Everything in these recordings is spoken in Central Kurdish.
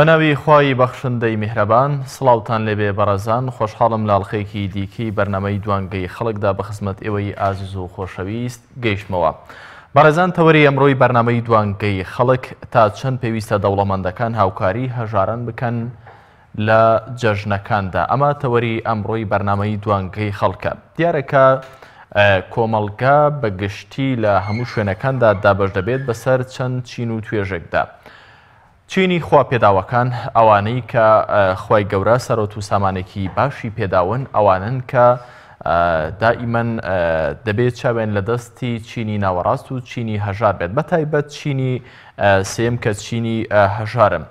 بەناوی خوای بەخشندەی میهرەبان سڵاوتان لێبێ بەڕێزان خۆشحاڵم لە ئەڵقەیەکی دیکەی بەرنامەی دوانگەی خەڵکدا بە خزمەت ئێوەی ئازیز و خۆشەویست گەیشتمەوە. بەڕێزان تەوەری ئەمڕۆی بەرنامەی دوانگەی خەڵک تا چەند پێویستە دەوڵەمەندەکان هاوکاری هەژاران بکەن لە جەژنەکاندا. ئەمە تەوەری ئەمڕۆی بەرنامەی دوانگەی خەڵکە. دیارەکە کۆمەڵگا بەگشتی لە هەموو شوێنەکاندا دابەش دەبێت بەسەر چەند چین و توێژێکدا. چینی خواپێداوەکان ئەوانەی کە خوای گەورە سەرۆت و سامانێکی باشی پێداون ئەوانن کە دائیمەن دەبێت چاوێن لە دەستی چینی ناوەڕاست و چینی هەژار بێت، بەتایبەت چینی سێم کە چینی هەژارم.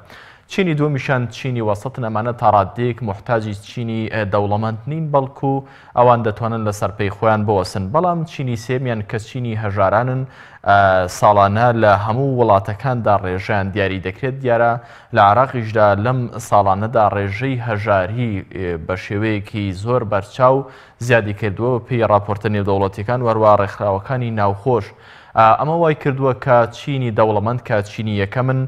چینی دووەمیشان چینی وەسەتن، ئەمانە تا ڕادەیەک محتاجی چینی دەوڵەمەند نین، بەڵکو ئەوان دەتوانن لەسەر پێی خۆیان بوەسن. بەڵام چینی سێمیان کە چینی هەژارانن ساڵانە لە هەموو وڵاتەکاندا ڕێژەیان دیاری دەکرێت. دیارە لە عێراقیشدا لەم ساڵانەدا ڕێژەی هەژاری بە شێوەیەکی زۆر بەرچاو زیادی کردووە پێی راپۆرتە نێودەوڵەتیەکان وەروە ڕێکخراوەکانی ناوخۆش. ئەمە وای کردووە کە چینی دەوڵەمەند کە چینی یەکەمن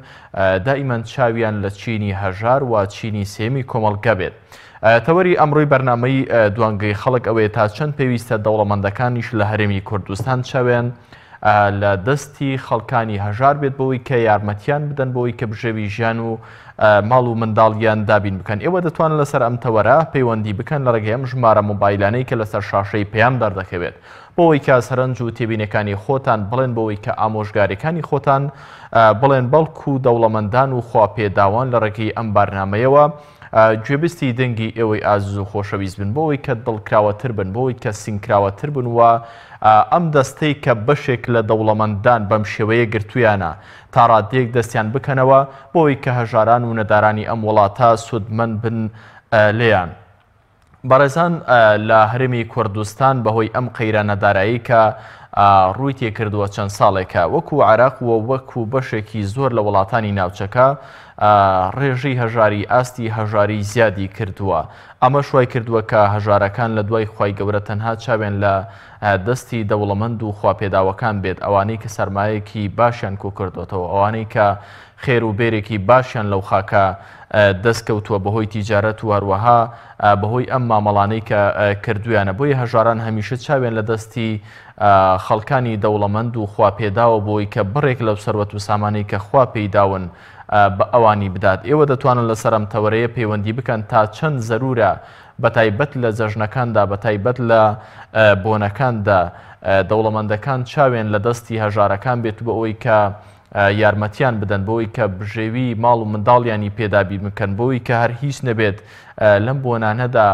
دائیمەن چاویان لە چینی هەژار و چینی سێمی کۆمەڵگە بێت. تەوەری ئەمڕۆی بەرنامەی دوانگەی خەڵک ئەوەیە تا چەند پێویستە دەوڵەمەندەکانیش لە هەرێمی کوردستان چاوێن لە دەستی خەڵکانی هەژار بێت بەوەی کە یارمەتیان بدەن بۆی کە بژێوی ژیان و ماڵ و منداڵیان دابین بکەن. ئێوە دەتوانن لەسەر ئەم تەوەرە پەیوەندی بکەن لە ڕێگەی ئەم ژمارە مۆبایلانەی کە لەسەر شاشەی پێیان دەردەکەوێت بۆەوەی کە سەرنج و تێبینەکانی خۆتان بڵێن، بۆەوەی کە ئامۆژگاریەکانی خۆتان بڵێن، بەڵکو دەوڵەمەندان و خواپێداوان لە ڕێگەی ئەم بەرنامەیەوە گوێبستی دەنگی ئێوەی ئازیز و خۆشەویست بن، بۆەوەی کە دڵکراوەتر بن، بۆەوەی کە سینکراوەتر بن و ئەم دەستەی کە بەشێک لە دەوڵەمەندان بەم شێوەیە گرتویانە تا ڕادەیەک دەستیان بکەنەوە بۆەوەی کە هەژاران و نەدارانی ئەم وڵاتە سودمەند بن لێیان. بەڕێزان لە هەرێمی کوردستان بەهۆی ئەم قەیرانەدارایی کە ڕووی تێکردووە چەند ساڵێکە وەکو عێراق و وەکو بەشێکی زۆر لە وڵاتانی ناوچەکە ڕێژەی هەژاری ئاستی هەژاری زیادی کردووە. ئەمە شوای کردووە کە هەژارەکان لە دوای خوای گەورە تەنها چاوێن لە دەستی دەوڵەمەند و خواپێداوەکان بێت، ئەوانەی کە سەرمایەکی باشیان کۆ کردوێتەوە، ئەوانەی کە خێر و بێرێکی باشیان لەو خاکە دەستکەوتووە بەهۆی تیجارەت و هەروەها بەهۆی ئەم مامەڵانەی کە کردویانە. بۆی هەژاران هەمیشە چاوێن لە دەستی خەڵکانی دەوڵەمەند و خواپێداوە بۆی کە بڕێک لەو سەروەت و سامانەی کە خوا پێیداون بە ئەوانی بدات. ئێوە دەتوانن لەسەر ئەم تەوەرەیە پەیوەندی بکەن تا چەند زەرورە بەتایبەت لە جەژنەکاندا، بەتایبەت لە بۆنەکاندا دەوڵەمەندەکان چاوێن لە دەستی هەژارەکان بێت بە ئەوەی کە یارمەتیان بدەن، بۆی کە بژێوی ماڵ و منداڵیانی پێدابی بکەن، بۆی کە هەر هیچ نەبێت لەم بۆنانەدا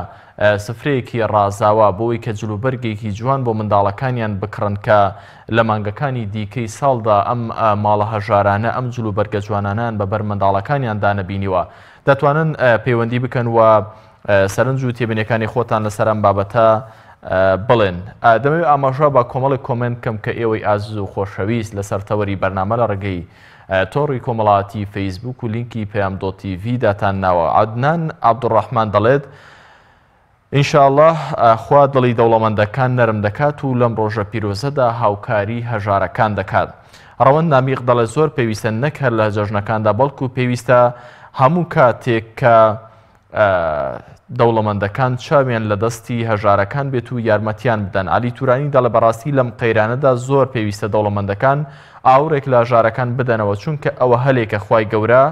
سفرەیەکی ڕازاوە بۆی کە جلوبەرگێکی جوان بۆ منداڵەکانیان بکڕن کە لە مانگەکانی دیکەی ساڵدا ئەم ماڵە هەژارانە ئەم جلوبەرگە جوانانان بەبەر منداڵەکانیان دانەبینیوە. دەتوانن پەیوەندی بکەن و سەرنج و تێبینەکانی خۆتان لەسەر ئەم بابەتە بڵێن. دەمەوێت ئاماژە بە کۆمەڵی کۆمنت کەم کە ئێوەی ئازیز و خۆشەویست لەسەر تەوەری بەرنامە لە ڕێگەی تۆڕی کۆمەڵایەتی فەیسبوک و لینکی پەیام .tv داتان ناوە. عەدنان عەبدوڕەحمان دەڵێت ئینشاءڵڵا خوا دڵی دەوڵەمەندەکان نەرم دەکات و لەم ڕۆژە پیرۆزەدا هاوکاری هەژارەکان دەکات. ڕەوەند نامیق دەڵێت زۆر پێویستە نەک هەر لە جەژنەکاندا بەڵکو پێویستە هەموو کاتێک کە دەوڵەمەندەکان چاویان لە دەستی هەژارەکان بێت و یارمەتیان بدەن. عەلی تورانی دەڵێت بەڕاستی لەم قەیرانەدا زۆر پێویستە دەوڵەمەندەکان ئاورێک لە هەژارەکان بدەنەوە، چونکە ئەوە هەلێکە خوای گەورە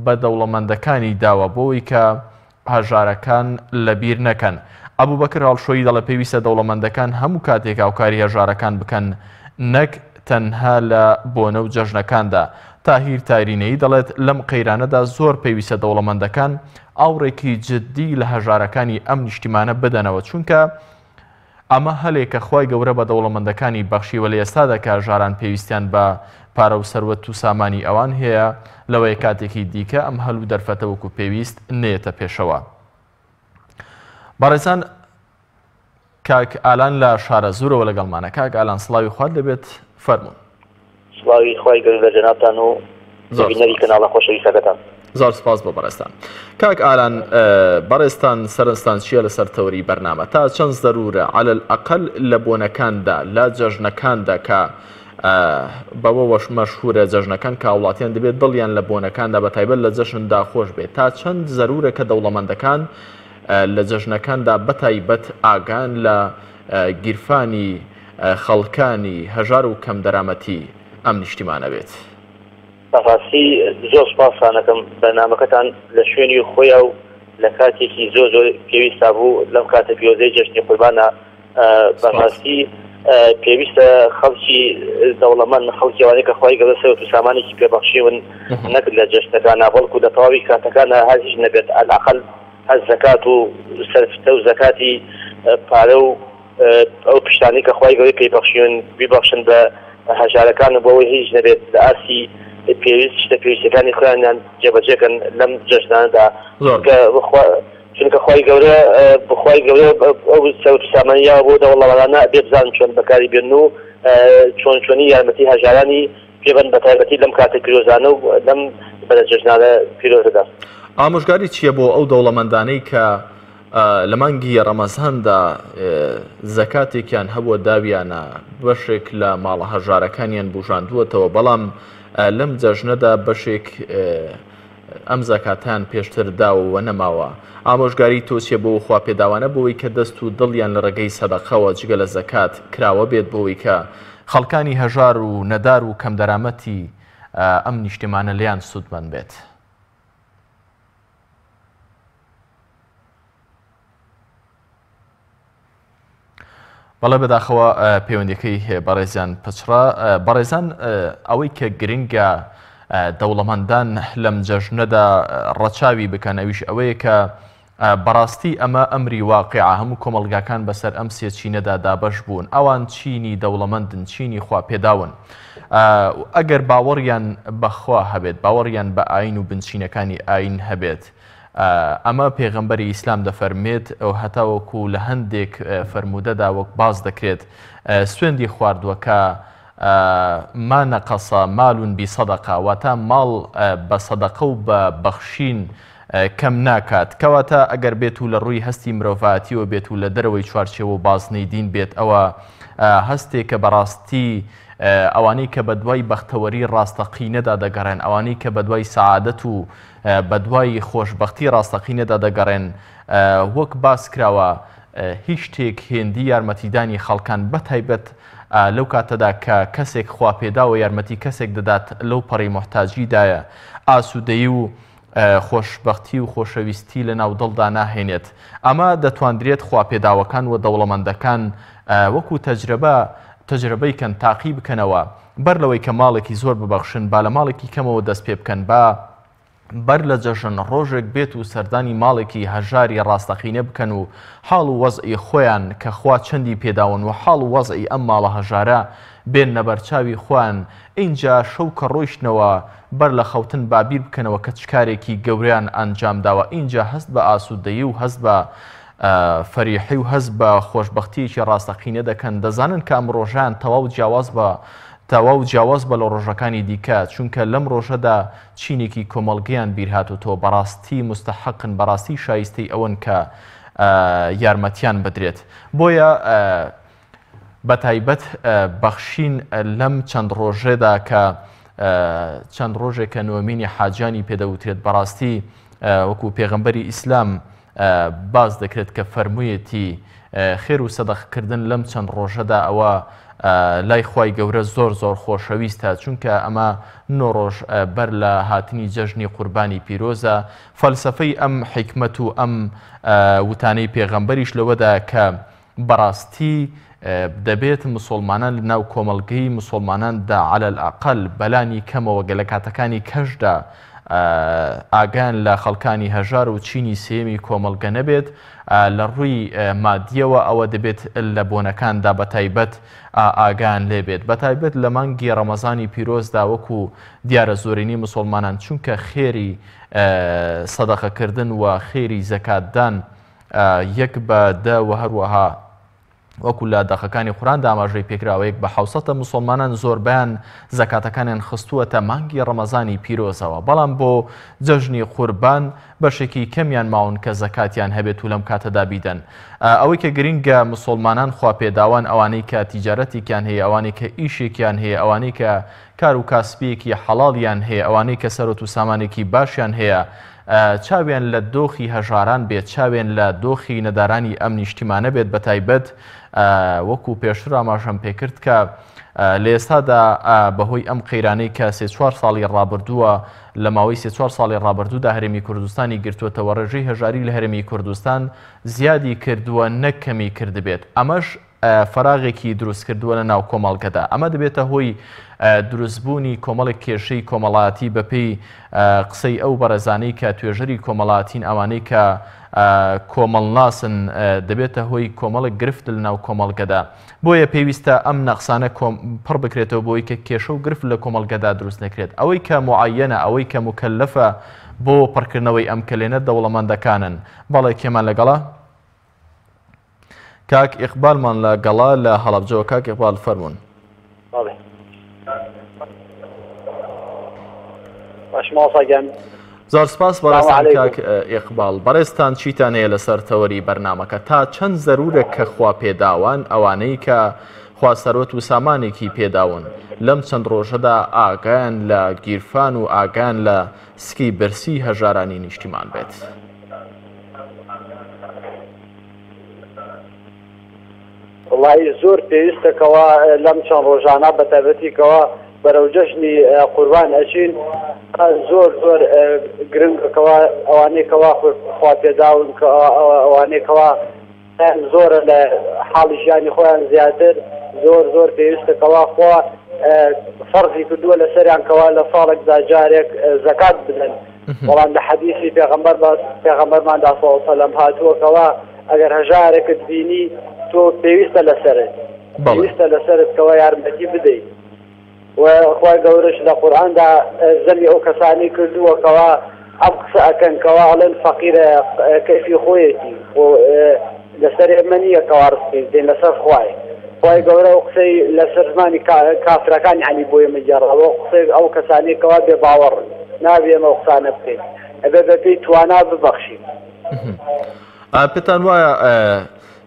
بە دەوڵەمەندەکانی داوە بۆی کە هەژارەکان لەبیر نەکەن. ئەبوبەکر هەڵشۆیی دەڵێت پێویستە دەوڵەمەندەکان هەموو کاتێک هاوکاری هەژارەکان بکەن نەک تەنها لە بۆنە و جەژنەکاندا. تاهیر تارینەیی دەڵێت لەم قەیرانەدا زۆر پێویستە دەوڵەمەندەکان ئاوڕێکی جددی لە هەژارەکانی ئەم نیشتیمانە بدەنەوە، چونکە ئەمە هەلێکە خوای گەورە بە دەوڵەمەندەکانی بەخشیوە لە ئێستادا کە هەژاران پێویستیان بە پارە و سەروەت و سامانی ئەوان هەیە، لەوەیە کاتێکی دیکە ئەم هەلوو دەرفەتە وەکو پێویست نێتە پێشەوە. بەڕێزان کاک ئالان لە شارە زوورەوە لەگەڵمانە. کاک ئالان سڵاوی خوارد دەبێت، فەرموون. سڵاوی خوای گەورە لە جەنابتان و بینەری کەناڵە خۆشەویستەکەتان. زۆر سپاس بۆ بەڕێستان. کاک ئالان بەڕێستان سەرنجتان چییە لەسەر تەوەری بەرنامە؟ تا چەند زەرورە عەلەل ئەقەل لە بۆنەکاندا لە جەژنەکاندا کە بەوەش مەشهورە جەژنەکان کە وڵاتیان دەبێت دڵیان لە بۆنەکاندا بە تایبەت لە جەژندا خۆش بێت تا چەند زەرورە کە دەوڵەمەندەکان لە جەژنەکاندا بەتایبەت ئاگان لە گیرفانی خەڵکانی هەژار و کەم دەرامەتی ئەم نیشتیمانە بێت. بەڕاستی زۆر سپاسانەکەم بەنامەکەتان لە شوێنی خۆیە و لە کاتێکی زۆر زۆر پێویستە بوو لەم کاتە پیرۆزەی جەژنی قوربانە بەڕاستی پێویستە خەڵکی دەوڵەمەند خەڵکی ئەوانەی کە خۆی گەورە سەر و سامانێکی پێبەخشیون نەکرد لە جەژنەکانە بەڵکو لە تەواوی کاتەکانە هەرهیچ نەبێت ئەلاقل هەر زەکات و سەرفتە و زەکاتی پارە و ئەو پشتانی کە خۆی گەورەی پێبەخشیون بیبەخشن بە هەژارەکان و بەوەی هیچ نەبێت لە ئاسی پێویست شتە پێویستەکانی خۆیانیان جێبەجێکەن لەم جەژنانەدا چونکە خۆی گەورە بخوای گەورە ئەو سەوت سامانیا بۆ دەوڵەمەندانە بێ بزانن چۆن بەکاری بێن و چۆنی یارمەتی هەژارانی پێبەن بە تایبەتی لەم کاتە پیرۆزانە و لەم بەرە جەژنانە پیرۆزەدا. ئامۆژگاری چییە بۆ ئەو دەوڵەمەندانەی کە لە مانگی ڕەمەزاندا زەکاتێکیان هەبووە داویانە بەشێک لە ماڵە هەژارەکانیان بژاندووەتەوە بەڵام لەم جەژنەدا بەشێک ئەم زەکاتیان پێشتر داوە نەماوە. ئامۆژگاری تۆچیە بۆ خوا پێداوانە بۆەوەی کە دەست و دڵیان لە ڕێگەی سەدەقەوە جگە لە زەکات کراوە بێت بۆەوەی کە خەڵکانی هەژار و نەدار و کەم دەرامەتی ئەم نیشتیمانە لیان سوودمەند بێت. بەڵێ بەداخەوە پەیوەندیەکەی بەڕێزیان پچڕا بەڕێزان ئەوەی کە گرنگە دەوڵەمەندان لەم جەژنەدا ڕەچاوی بکەن ئەویش ئەوەیە کە بەڕاستی ئەمە ئەمری واقعە هەموو کۆمەلگاکان بەسەر ئەم سێچینەدا دابەش بوون ئەوان چینی دەوڵەمەندن چینی خوا پێداون ئەگەر باوەڕیان بەخوا هەبێت باوەڕیان بە ئاین و بنچینەکانی ئاین هەبێت ئەمە پێغەمبەری ئیسلام دەفەرمێت ئەو هەتاوەکو لە هەندێک فەرمودەدا وەک باز دەکرێت سوێندی خواردووەکە ما نەقەسە ماڵون بی سەدەقە واتە ماڵ بە سەدەقە و بە بەخشین کەم ناکات کەواتە ئەگەر بێت و لە ڕووی هەستی مرۆڤایەتیەوە بێت و لە دەرەوەی چوارچێوە و بازنەی دین بێت ئەوە هەستێک کە بەڕاستی ئەوانەی کە بە دوای بەختەوەری ڕاستەقینەدا دەگەڕێن ئەوانەی کە بە دوای سەعادەت و بە دوای خۆشبەختی ڕاستەقینەدا دەگەڕێن وەک باس کراوە هیچ شتێک هێندی یارمەتیدانی خەڵکان بەتایبەت لەو کاتەدا کە کەسێک خوا پێداوە یارمەتی کەسێک دەدات لەو پەڕی مۆحتاجیدایە ئاسوودەیی و خۆشبەختی و خۆشەویستی لە ناو دڵدا ناهێنێت ئەمە دەتوانرێت خوا پێداوەکان و دەوڵەمەندەکان وەکو تەجربەی کەن تاقی بکەنەوە بەر لەوەی کە ماڵێکی زۆر ببەخشن با لە ماڵێکی کەمەوە دەست پێ بکەن با بەر لە جەژن ڕۆژێک بێت و سەردانی ماڵێکی هەژاری ڕاستەقینە بکەن و حاڵ و وەزعی خۆیان کە خوا چەندی پێداون و حاڵ و وەزعی ئەم ماڵە هەژارە بێن نەبەرچاوی خۆیان اینجا شەو کە ڕۆیشتنەوە بەر لە خەوتن بابیر بکەنەوە کە چکارێکی گەوریان ئەنجام داوە اینجا هەست بە ئاسوودەیی و هەست بە فەریحی و هەست بە خۆشبەختیەکی ڕاستەقینە دەکەن دەزانن کە ئەم ڕۆژیان تەواو جیاواز بە لە ڕۆژەکانی دیکە چونکە لەم ڕۆژەدا چینێکی کۆمەڵگەیان بیرهاتوتەوە بەڕاستی مستەحەقن بەڕاستی شایستەی ئەوەن کە یارمەتیان بدرێت بۆیە بەتایبەت بەخشین لەم چەند ڕۆژێدا کە چەند ڕۆژێک کە نوێمینی حاجانی پێدەوترێت بەڕاستی وەکو پێغەمبەری ئیسلام باز دەکرێت کە فەرموویەتی خێر و سەدەقەکردن لەم چەند ڕۆژەدا ئەوە لای خوای گەورە زۆر زۆر خۆشەویستە چونکە ئەمە نۆ ڕۆژ بەر لە هاتنی جەژنی قوربانی پیرۆزە فەلسەفەی ئەم حیکمەت و ئەم وتانەی پێغەمبەریش لەوەدا کە بەڕاستی دەبێت مسلمانان لە ناو کۆمەڵگەی مسلماناندا عەلە الئەقەل بەلانی کەمەوە گەلە کاتەکانی کەشدا ئاگان لە خەڵکانی هەژار و چینی سێمی کۆمەڵگە نەبێت لە ڕووی مادیەوە ئەوە دەبێت لە بۆنەکاندا بەتایبەت ئاگان لێبێت بەتایبەت لە مانگی ڕەمەزانی پیرۆزدا وەکو دیارە زۆرینی مسلمانان چونکە خێری سەدەقەکردن و خێری زەکاتدان یەک بە دە و هەروەها وەکو لە دەخەکانی قورآن ئاماژەی پێکراوەیەک بە 700 موسڵمانان زۆربیان زەکاتەکانیان خستووەتە مانگی ڕەمەزانی پیرۆزەوە، بەڵام بۆ جەژنی قوربان بەشێکی کەمیان ماون کە زەکاتیان هەبێت و لەم کاتەدا بیدەن. ئەوەی کە گرینگە موسڵمانان خواپێداوان ئەوانەی کە تیجارەتێکیان هەیە، ئەوانەی کە ئیشێکیان هەیە، ئەوانەی کە کار و کاسبیەکی حەڵاڵیان هەیە، ئەوانەی کە سەرۆت و سامانێکی باشیان هەیە، چاویان لە دۆخی هەژاران بێت، چاوێن لە دۆخی نەدارانی ئەم نیشتیمانە بێت بە تایبەت وەکو پێشتر ئاماژەم پێکرد کە لە ئێستادا بەهۆی ئەم قەیرانەی کە 3-4 ساڵی ڕابردووە لە ماوەی 3-4 ساڵی ڕابردوودا هەرێمی کوردستانی گرتووەتەوە، ڕێژەی هەژاری لە هەرێمی کوردستان زیادی کردووە نەکەمی کردبێت. ئەمەش فەراغێکی دروست کردووە لە ناو کۆمەڵگەدا. ئەمە دەبێتە هۆی دروستبوونی کۆمەڵێک کێشەی کۆمەڵایەتی بەپێی قسەی ئەو بەڕێزانەی کە توێژەری کۆمەڵایەتین، ئەوانەی کە کۆمەڵناسن، دەبێتە هۆی کۆمەڵێک گرفت لە ناو کۆمەڵگەدا. بۆیە پێویستە ئەم نەقسانە پڕ بکرێتەوە بۆی کە کێشە و گرفت لە کۆمەڵگەدا دروست نەکرێت. ئەوەی کە معەنە، ئەوەی کە مکەلەفە بۆ پڕکردنەوەی ئەم کلێنە دەوڵەمەندەکانن. بەڵێ کێمان لەگەڵا کاک ئیقبالمان لەگەڵا لە هەڵەبجەوە. کاک ئیقبال فەرموون. زۆر سپاس بەڕێستان کاک ئیقبال. بەڕێستان چیتان هەیە لەسەر تەوەری بەرنامەکە؟ تا چەند زەرورە کە خوا پێداوان، ئەوانەی کە خوا سەرۆت و سامانێکی پێداون، لەم چەند ڕۆژەدا ئاگایان لە گیرفان و ئاگایان لە سکی برسی هەژارانی نیشتیمان بێت؟ وڵی زۆر پێویستەکەوە لەم چەند ڕۆژانە بە تایبەتیکەوە بەرەو جەژنی قوربان ئەچین، زۆر زۆر گرنگەکەوە ئەوانەیەکەوە خوا پێداون، ئەوانەیەکەوە زۆرە لە حاڵی ژیانی خۆیان زیاتر، زۆر زۆر پێویستەکەوە خوا فەرزی کردووە لەسەریانکەوە لە ساڵێکدا جارێک زەکات بدەن. بەڵام لە حەدیثی پێغەمبەرماندا صلی الله علیه و سەلەم هاتووەکەوە ئەگەر هەژارێکت بینی تۆ پێویستە لەسەرت، پێویستە لەسەرتکەوە یارمەتی بدەیت. وخوای گەورەش لە قورئاندا زەمی ئەو کەسانی کردووەکەوە ئەم قسە ئەکەنکەوە ئەڵێن فەقیرە کەیفی خۆیەتی لەسەر ئێمە نییە کەوا ڕستین دێن لەسەر خوای. خوای گەورە ئەو قسەی لەسەر زمانی کافرەکان یعنی بۆ ئێمە جێڕاوە، قسەی ئەو کەسانێکەوە بێ باوەڕن، نابێ ئێمە ئەو قسانە بکەین، ئەبێ بەپێی توانا ببەخشین. پێتان وایە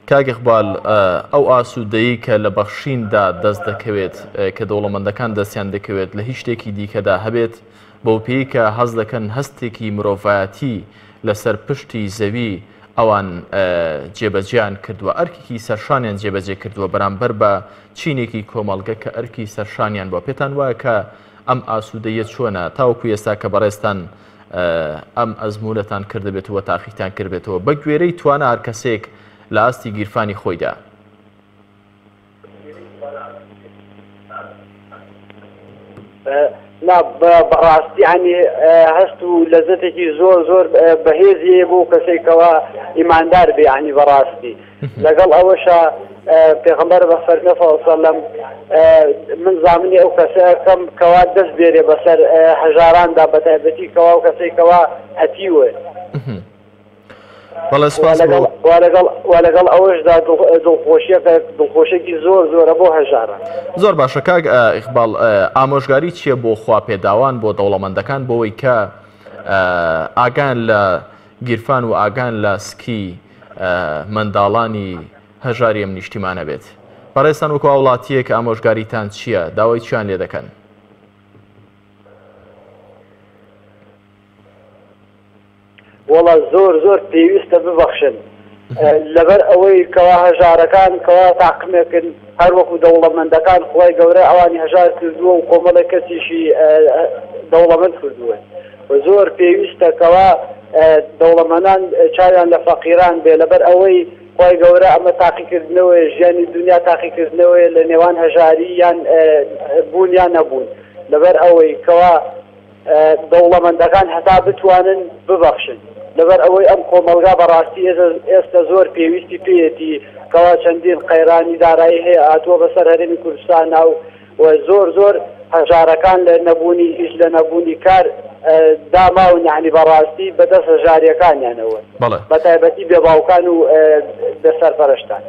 کاک ئیقبال ئەو ئاسوودەیی کە لە بەخشیندا دەست دەکەوێت کە دەوڵەمەندەکان دەستیان دەکەوێت لە هیچ شتێکی دیکەدا هەبێت، بەو پێی کە هەست دەکەن هەستێکی مرۆڤایەتی لەسەر پشتی زەوی ئەوان جێبەجیان کردووە، ئەرکێکی سەرشانیان جێبەجێ کردووە بەرامبەر بە چینێکی کۆمەڵگە کە ئەرکی سەرشانیان بووە. پێتان وایە کە ئەم ئاسوودەیە چۆنە تاوەکو ئێستا کە بەڕێستان ئەم ئەزمونەتان کردبێتەوە، تاقیتان کردبێتەوە بە گوێرەی توانە هەر کەسێک لە ئاستی گیرفانی خۆیدا؟ بەڕاستی عنی هەست و لەزەتێکی زۆر زۆر بەهێزیە بۆ کەسێکەوە ئیماندار بێ، عنی بەڕاستی لەگەڵ ئەوەشە پێغەمبەر بە فەرمێ صلی الله علیه و سەلەم من زامنی ئەو کەسەکەم کەوا دەست بێرێ بەسەر هەژاراندا بە تایبەتی کەوا و کەسێکەوە هەتیوە. لەگەڵ ئەوەشدا دڵخۆشێکی زۆر زۆرە بۆ هەژاران. زۆر باشە کاک ئیقبال، ئامۆژگاری چییە بۆ خواپێداوان، بۆ دەوڵەمەندەکان بۆەوەی کە ئاگان لە گیرفان و ئاگان لە سکی منداڵانی هەژاری ئەم نیشتیمانە بێت؟ بەڕێستان وەکو وڵاتیەک ئامۆژگاریتان چییە؟ داوای چیان لێ دەکەن؟ وڵا زۆر زۆر پێویستە ببەخشن لەبەر ئەوەی کەوا هەژارەکان کەوا تاقمێکن هەر وەکو دەوڵەمەندەکان خوای گەورە ئەوانی هەژار کردووە و کۆمەڵە کەسیشی دەوڵەمەند کردووە. زۆر پێویستە کەوا دەوڵەمەندان چاویان لە فەقیران بێ، لەبەر ئەوەی خوای گەورە ئەمە تاقیکردنەوەی ژیانی دنیا تاقیکردنەوەی لە نێوان هەژاری یان بوون یان نەبوون، لەبەر ئەوەی کەوا دەوڵەمەندەکان هەتا بتوانن ببەخشن. لەبەر ئەوەی ئەم کۆمەلگا بەڕاستی ئێستا زۆر پێویستی پێیەتی کەوا چەندین قەیرانی دارایی هەیە ئاتووە بەسەر هەرێمی کوردستان و زۆر زۆر هەژارەکان لە نەبوونی ئیش لە نەبوونی کار داماون یعنی بەڕاستی بەدەست هەژاریەکانیانەوە بە تایبەتی بێباوکان و دەسەرپەرشتان.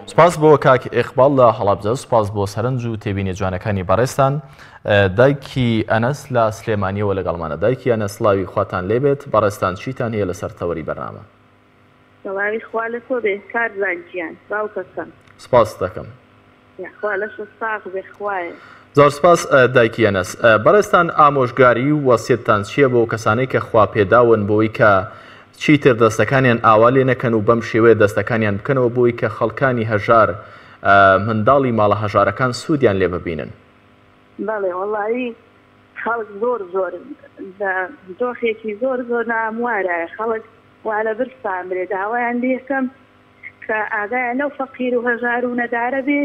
سپاس بۆ کاک ئێقباڵ لە هەڵابجە، سپاس بۆ سەرنج و تێبینی جوانەکانی بەڕێستان. دایکی ئەنەس لە سلێمانیەوە لەگەڵمانە. دایکی ئەنەس سڵاوی خواتان لێبێت. بەڕێستان چیتان هەیە لەسەر تەوەری بەرنامە؟ سڵاوی خوا لە تۆ بێ کارزانجیان باوکەکەم. سپاس دەکەم. خوا لەش ساق بێ خوایە. زۆر سپاس دایکی ئەنەس. بەڕێستان ئامۆژگاری و وەسیەتتان چییە بۆ کەسانەی کە خوا پێداون بۆی کە چیتر دەستەکانیان ئاوا لێ نەکەن و بەم شێوەیە دەستەکانیان بکەنەوە بۆی کە خەڵکانی هەژار منداڵی ماڵە هەژارەکان سوودیان لێ ببینن؟ بەڵێ وەڵی خەڵک زۆر دۆخێکی زۆر ناموارە. خەڵک وا لە برسان برێ داوایان لێکەم کە ئاگایان لەو فەقیر و هەژار و نەدارە بێ.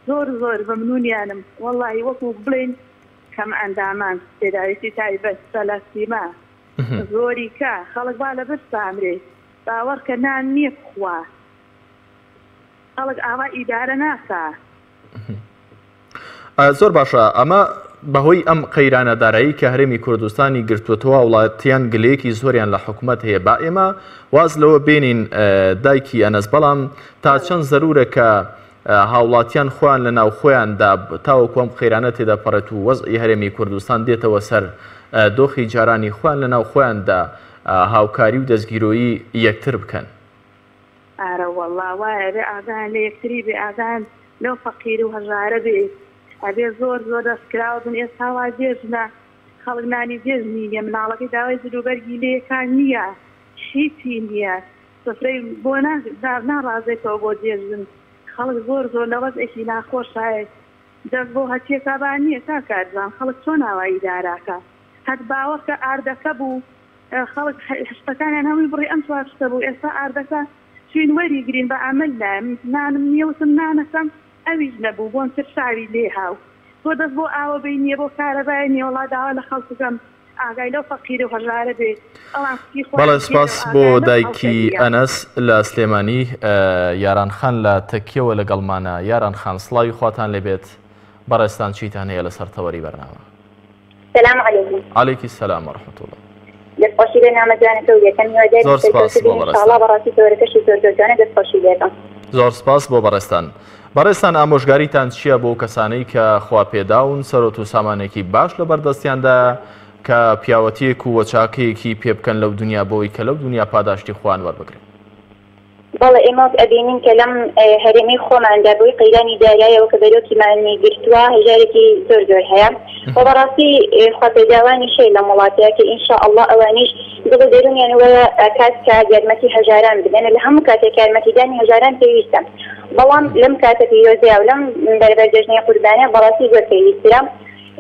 زۆر مەمنونیانم وەڵی وەکو بڵێن کەم ئەندامان تێداوێتی تایبەت سەلەسیما زۆری کە خەڵک با لە برسامرێ باوەڕکە نان نییە بخوا خەڵک ئاوا ئیدارە ناکا. زۆر باشە. ئەمە بەهۆی ئەم قەیرانەدارایی کە هەرێمی کوردستانی گرتووەتەوە وڵاتیان گلەیەکی زۆریان لە حکوومەت هەیە با ئێمە واز لەوە بێنین دایکی ئەنەس، بەڵام تا چەند زەرورە کە هاوڵاتیان خۆیان لە ناو خۆیاندا تاوەکو ئەم قەیرانە تێدا پەڕێت و وەزعی هەرێمی کوردستان دێتەوە سەر دۆخی جارانی خۆیان لە ناو خۆیاندا هاوکاری و دەستگیرۆیی یەکتر بکەن. ئارە وەڵا وایە بێ ئاگان لە یەکتری بێ ئاگان لەو فەقیر و هەژارە بێ ئەبێ زۆر دەستکراوە بن. ئێستا وا دێژنە خەڵک نانی دێژ نییە مناڵەکەی داوای زلوبەرگی لێکان نییە شیتی نییە سفرەی بۆ ناڕازێتەوە بۆ دێژن. خەڵک زۆر لە وەزعێکی ناخۆشایە دەست بۆ هەتیێکابان نییە تا کارزان خەڵک چۆن ئاوایی داراکە هەت باوەڕکە ئاردەکە بوو خەڵک هەشتەکانیان هەمووی بڕی ئەم سوارشتە بوو. ئێستا ئاردەکە چین وەری گرین بە ئەمەل نانم نیەوتم نانەکەم ئەویش نەبوو بۆم تر شاوی لێ هاو تۆ دەست بۆ ئاوە بی نییە بۆ کارەبای نیە وڵا داوا لە خەڵکەکەم ئاگای لەو فەقیر و هەژارە بێت. بەڵێ سپاس بۆ دایکی ئەنەس لە سلێمانی. یارانخان لە تەکیەوە لەگەڵمانە. یارانخان سڵاوی خواتان لێبێت. بەڕێستان چیتان هەیە لەسەر تەوەری بەرنامە؟ سلام علیکم. عەلەیکی سەلام وەرەحمەتوڵڵاه. دەستخۆشی لێ نامەجانێتەوە یەکەم زۆر سپاس بۆ بەڕێستان بەڕاستی تۆرەکەشی زۆر جوانە دەستخۆشی لێتەوە. زۆر سپاس بۆ بەڕێستان. بەڕێستان ئامۆژگاریتان چییە بۆ کەسانەی کە خوا پێداون سەرۆت و سامانێکی باش لە بەردەستیاندا کە پیاوەتیەک و وەچاکەیەکی پێ بکەن لەو دنیا بۆی کە لەو دنیا پاداشتی خوان وەربگرن؟ بەڵێ ئێمە ئەبینین کە لەم هەرێمی خۆماندا بۆی قەیرانی دارایەوە کە بەرەوکیمانی گرتووە هەژارێکی زۆر هەیە و بەڕاستی خواپێداوانی شەی لە وڵاتەیە کە ئینشاءالله ئەوانیش دڵە دەرونیانەوە کات کە یارمەتی هەژاران بدەنە لە هەموو کاتێک یارمەتیدانی هەژاران پێویستە. بەڵام لەم کاتە پیرۆزەیە و لەم بەرەبەر جەژنەی قوربانیە بەڕاستی زۆر پێویسترا.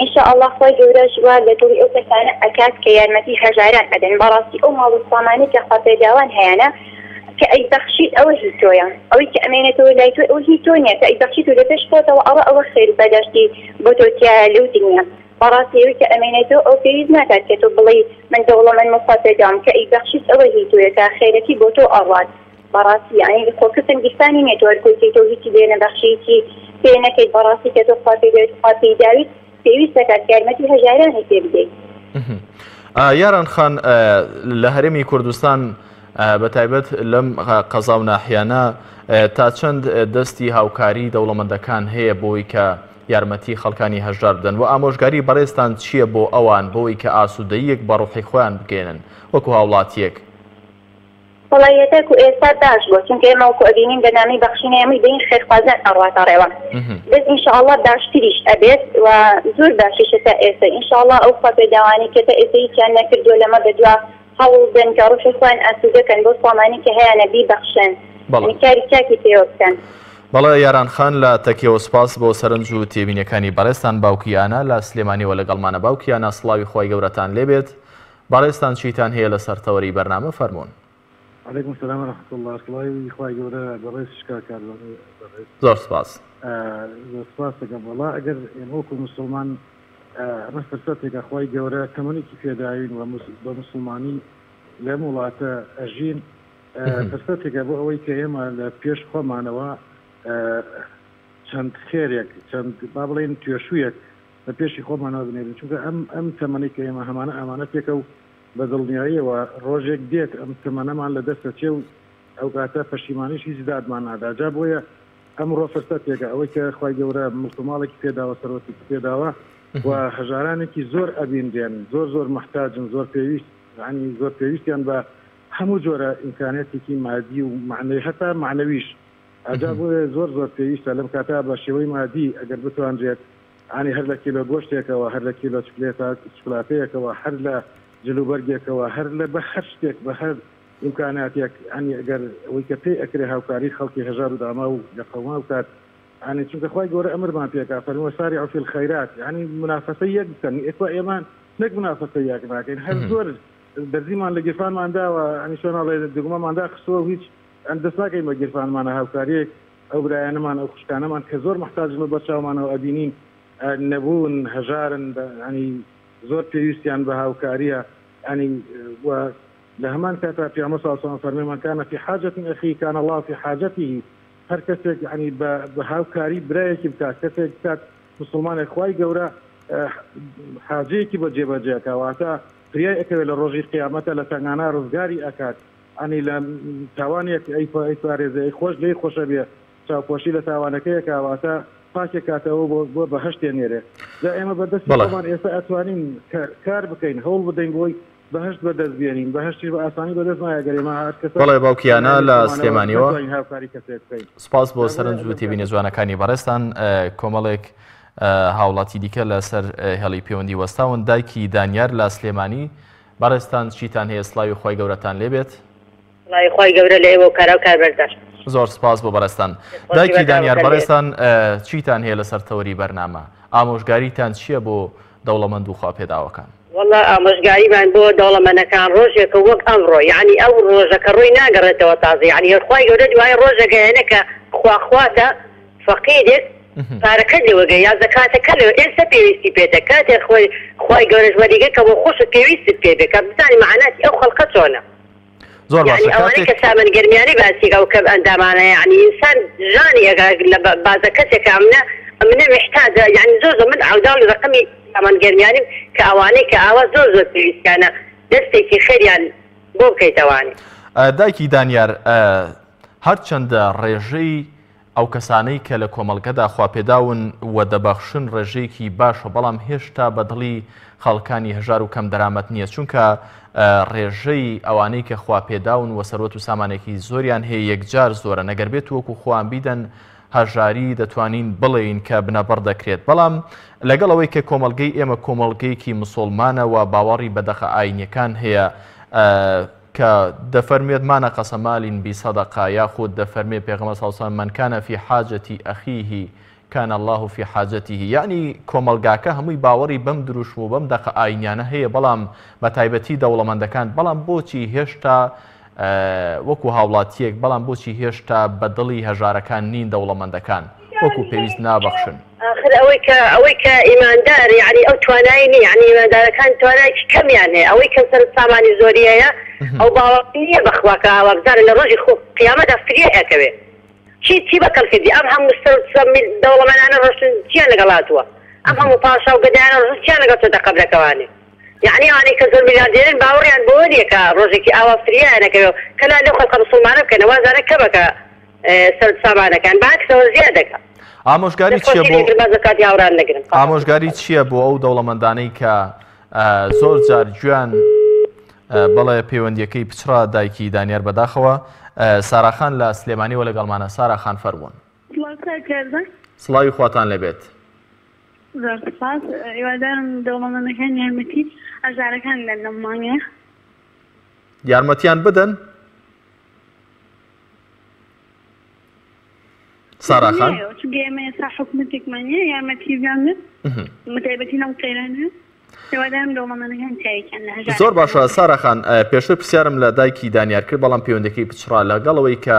ئینشاءالله خۆی گەورەش وا لە دڵی ئەو کەسانە ئەکات کە یارمەتی هەژاران ئەدەن. بەڕاستی ئەو ماڵ و سامانەی کە خواپێداوان هەیەە کە ئەی بەخشیت ئەوە هی تۆیە ئەوەی کە ئەمێنێتەوە لای تۆ ئەوە هی تۆ نییە کە ئەی بەخشیت و لە پێش خۆتەوە ئەوە خێر بەداشتی بۆ تۆتیا لەو دنیا. بەڕاستی ئەوەی کە ئەمێنێتەوە ئەو پێویست ناکات کە تۆ بڵێ من دەوڵەمەند خواپێدام کە ئەی بەخشیت ئەوە هی تۆیە کە خێرەتی بۆ تۆ ئاڕات. بەڕاستی یعنی خۆکردن گیرفانی نێت وەرکۆی تۆ هیچی لێ نەبەخشیتی پێ نەکەیت. بەڕاستی کە تۆ خواپێداویت پێویست دەکات یارمەتی هەژارانی پێ بدەیت. یارانخان لە هەرێمی کوردستان بەتایبەت لەم قەزا و ناحیانە تا چەند دەستی هاوکاری دەوڵەمەندەکان هەیە بۆی کە یارمەتی خەڵکانی هەژار بدەن و ئامۆژگاری بەڕێستان چییە بۆ ئەوان بۆی کە ئاسوودەیەک بە ڕوحی خۆیان بگێنن وەکو هاوڵاتیەک؟ وڵایەتێک و ئێستا باش بۆ چونکە ئێمە وەکو ئەبینین بەنامەی بەخشینە ئەمەی دەین خێرخوازان ئەڕواتە ڕێوە بەس ئینشاءالله باشتریش ئەبێت و زۆر باشیشە تا ئێستا. ئینشاءالله ئەو خواپێداوانی کە تا ئێستا هیچیان نەکردووە لەمە بەدوا هەوڵ بدەن کە ڕوحی خۆیان ئاسوودەکەن بۆ سامانی کە هەیەە بیبەخشن کاری چاکی پێوە بکەن. بەڵێ یارانخان لە تەکیەوە سپاس بۆ سەرنج و تێبینیەکانی بەڕێستان. باوکیانە لە سلێمانیەوە لەگەڵمانە. باوکیانە سڵاوی خۆی گەورەتان لێبێت. بەڕێستان چیتان هەیە لەسەر تەوەری بەرنامە فەرموون؟ علیکم سلام ورحمة الله. سڵاوی خۆی گەورە بەڕێز شکاکار. زۆر سپاس. زۆر سپاس دەکەم. وەڵا ئەگەر ئێمە وەکو موسڵمان ئەمە فرسەتێکە خۆی گەورە کەمونێکی پێداوین و بە موسڵمانی لەم وڵاتە ئەژین فرسەتێکە بۆ ئەوەی کە ئێمە لە پێش خۆمانەوە چەند خێرێک چەند با بڵێن توێشوویەک لە پێشی خۆمانەوە بنێرین چونکە ئەم تەمەنی کە ئێمە هەمانە ئەمانەتێکە و بە دڵنیاییەوە ڕۆژێک دێت ئەم تەمەنەمان لە دەستە چێ و ئەو کاتە پەشیمانیش هیچ دادمان نادا جا بۆیە ئەمڕۆ فرسەتێکە ئەوەی کە خوای گەورە مڵکوماڵێکی پێداوە سەرۆتی پێداوە و هەژارانێکی زۆر ئەبیندێن زۆر محتاجن زۆر پێویست ینی زۆر پێویستیان بە هەموو جۆرە ئیمکانێتێکی مادی و معنەی هەتا معنەویش ئەجا بۆیە زۆر پێویستە لەم کاتا بە شێوەی مادی ئەگەر بتوانرێت ینی هەر لە کیلۆ گۆشتێکەوە هەر لە کیلۆ چکلاتەیەکەوە هەر لە جلوبەرگێکەوە هەر لە بە هەر شتێک بە هەر ئیمکاناتێک ئەنی ئەگەر ئەوەی کە پێی ئەکرێ هاوکاری خەڵکی هەژار و داما و لە قەوما وکات ئەنی چونکە خوای گەورە ئەمرمان پێکا فەرمووە ساریعوا فی الخەیرات ینی منافەسەی یەک بکەن ئێکوا ئێمان نەک منافەسەی یەک ناکەین هەر زۆر دەرزیمان لە گیرفانمانداوە ئەنی چۆناڵێ دگمەماندا خستووە هیچ دەست ناکەین بە گیرفانمانە هاوکاریەک ئەو برایانەمان ئەو خوشکانەمان کە زۆر محتاجن و بەرچاومانەوە ئەبینین نەبوون هەژارن ینی زۆر پێویستیان بە هاوکاریە ینی لە هەمان کاتا پیامبەر صلی الله علیه و سلم فەرمووی من كان في حاجة أخيه كان الله في حاجته هەر کەسێک ینی بە هاوکاری برایەکی بکات کەسێک بکات مسلمانێک خوای گەورە حاجەیەکی بە جێبەجێکە واتە فریای ئەکەوێت لە ڕۆژی قیامەتە لە تەنگانە ڕزگاری ئەکات ئەنی لە تاوانێک ئەیپارێزە ئەی خۆش لێی خۆشە بێ چاوپۆشی لە تاوانەکەیەکە واتە پاکێک کاتەوە بۆ بەهەشتێ نێرێ جا ئێمە بەدەستی خۆمان ئێستا ئەتوانین کار بکەین هەوڵ بدەین بۆی بەهشت بەدەست بێنین بەهشتی بە ئاسانی بەدەست نایەگەرێمە هەر کەس بەڵێ باوکیانە لە سلێمانیەوە سپاس بۆ سەرنج و تێبینە جوانەکانی بەڕێستان کۆمەڵێک هاوڵاتی دیکە لەسەر هێڵی پەیوەندی وەستاون دایکی دانیار لە سلێمانی بەڕێستان چیتان هەیە سڵاوی خۆی گەورەتان لێبێت سڵاوی خۆی گەورە لێ بۆ کارە و کاربەردار زۆر سپاس بۆ بەڕێستان دایکی دانیار بەڕێستان چیتان هەیە لەسەر تەوەری بەرنامە ئامۆژگاریتان چییە بۆ دەوڵەمەند و خواپێداوەکان والله ئامۆژگاریمان بۆ دەوڵەمەندەکان ڕۆژێکە وەک ئەمڕۆ یعنی ئەو ڕۆژەکە ڕووی ناگەڕێتەوە تازە یعنی خوای گەورە دوای ڕۆژەکەیانە کە خواخواتە فەقیرێک پارەکە لێوەگە یا زەکاتەکە لێ ئێستا پێویستی پێدە کاتێک خوای گەورەش وەریگە کە بۆ خۆشت پێویستت پێ بێ کە بزانی معناتی ئەو خەڵقە چۆنە زۆر باشە ئەوانەی کە سامانگەرمیانی باسیکە و کە ئەندامانە یعنی ئینسان ژانی لە بازە کەسێکە ئەمنە محتاجە یعنی زۆر من عەوداڵی ڕقمی سامانگەرمیانی کە ئەوانەی کە ئاوا زۆر پێویستیانە دەستێکی خێریان بۆ بکەیتەوانی دایکی دانیار هەرچەندە ڕێژەی ئەو کەسانەی کە لە کۆمەڵگەدا خواپێداون و دەبەخشن ڕێژەیەکی باشە بەڵام هێشتا بەدڵی خەڵکانی هەژار و کەم دەرامەت نییە چونکە ڕێژەی ئەوانەی کە خواپێداون و سەرۆت و سامانێکی زۆریان هەیە یەکجار زۆرە نەگەر بێت وەکو خۆیان بیدەن هەژاری دەتوانین بڵێین کە بنەبەر دەکرێت بەڵام لەگەڵ ئەوەی کە کۆمەلگەی ئێمە کۆمەڵگەیەکی مسڵمانە و باوەڕی بەدەخە ئاینیەکان هەیە کە دەفەرمێت مانە قەسەمالین بیسەدەقا یاخود دەفەرمێت پێغەمبەر صلی الله علیه و سلم من كان في حاجة أخيه كان الله في حاجته یعنی کۆمەلگاکە هەمووی باوەڕی بەم دروشم و بەم دەخە ئاینیانە هەیە بەڵام بە تایبەتی دەوڵەمەندەکان بەڵام بۆچی هێشتا وەکو هاوڵاتیەک بەڵام بۆچی هێشتا بەدڵی هەژارەکان نین دەوڵەمەندەکان وەکو پێویست نابەخشن آخر ئەوەی کە ئیماندار یعنی ئەو توانایی نی یعنی ئیماندارەکان توانایکی کەمیان هەیە ئەوەی کە سەر سامانی زۆری هەیە ئەو باوەڕی نییە بەخواکە ئاوا بزانە لە ڕۆژی قیامەتدا فریە ئەکەوێ چی بەکەڵ کردی ئەم هەموو دەوڵەمەندانە ڕۆشتن چیان لەگەڵ هاتووە ئەم هەموو پاشا و گەدایانە ڕۆشتن چیان لەگەڵ تۆ قەبرەکەوانێ یعنی ئەوانەی کە زۆر میلیاردێرن باوەڕیان بۆ نییەکە ڕۆژێکی ئاوا فریانەکەوێ کە لا لەو خەڵکە مسڵمانە بکەن وازانە کە بەکە سەر سامانەکان بەعکسەوە زیادەکە ئامۆژگاری چییە بۆ ئەو دەوڵەمەندانەی کە زۆر جار گویان بەڵێ پەیوەندیەکەی پچڕا دایکی دانیار بەداخەوە ساراخان لە سلێمانیەوە لەگەڵمانە ساراخان فەرموون سڵاوی خواتان لەبێت زۆر سپاس هیوادارم دەوڵەمەندەکان یارمەتی هەژارەکان لە لەمانگە یارمەتیان بدەن ساراخان چونکە ئێمە ئێستا حکومەتێکمانە یارمەتی بدەن متایبەتی لەم قەیرانە هیوادارم دەوڵەمەندەکان تایەکیان لە هەژار زۆر باشە ساراخان پێشتر پرسیارم لە دایکی دانیار کرد بەڵام پەیوەندەکەی پچڕا لەگەڵەوەی کە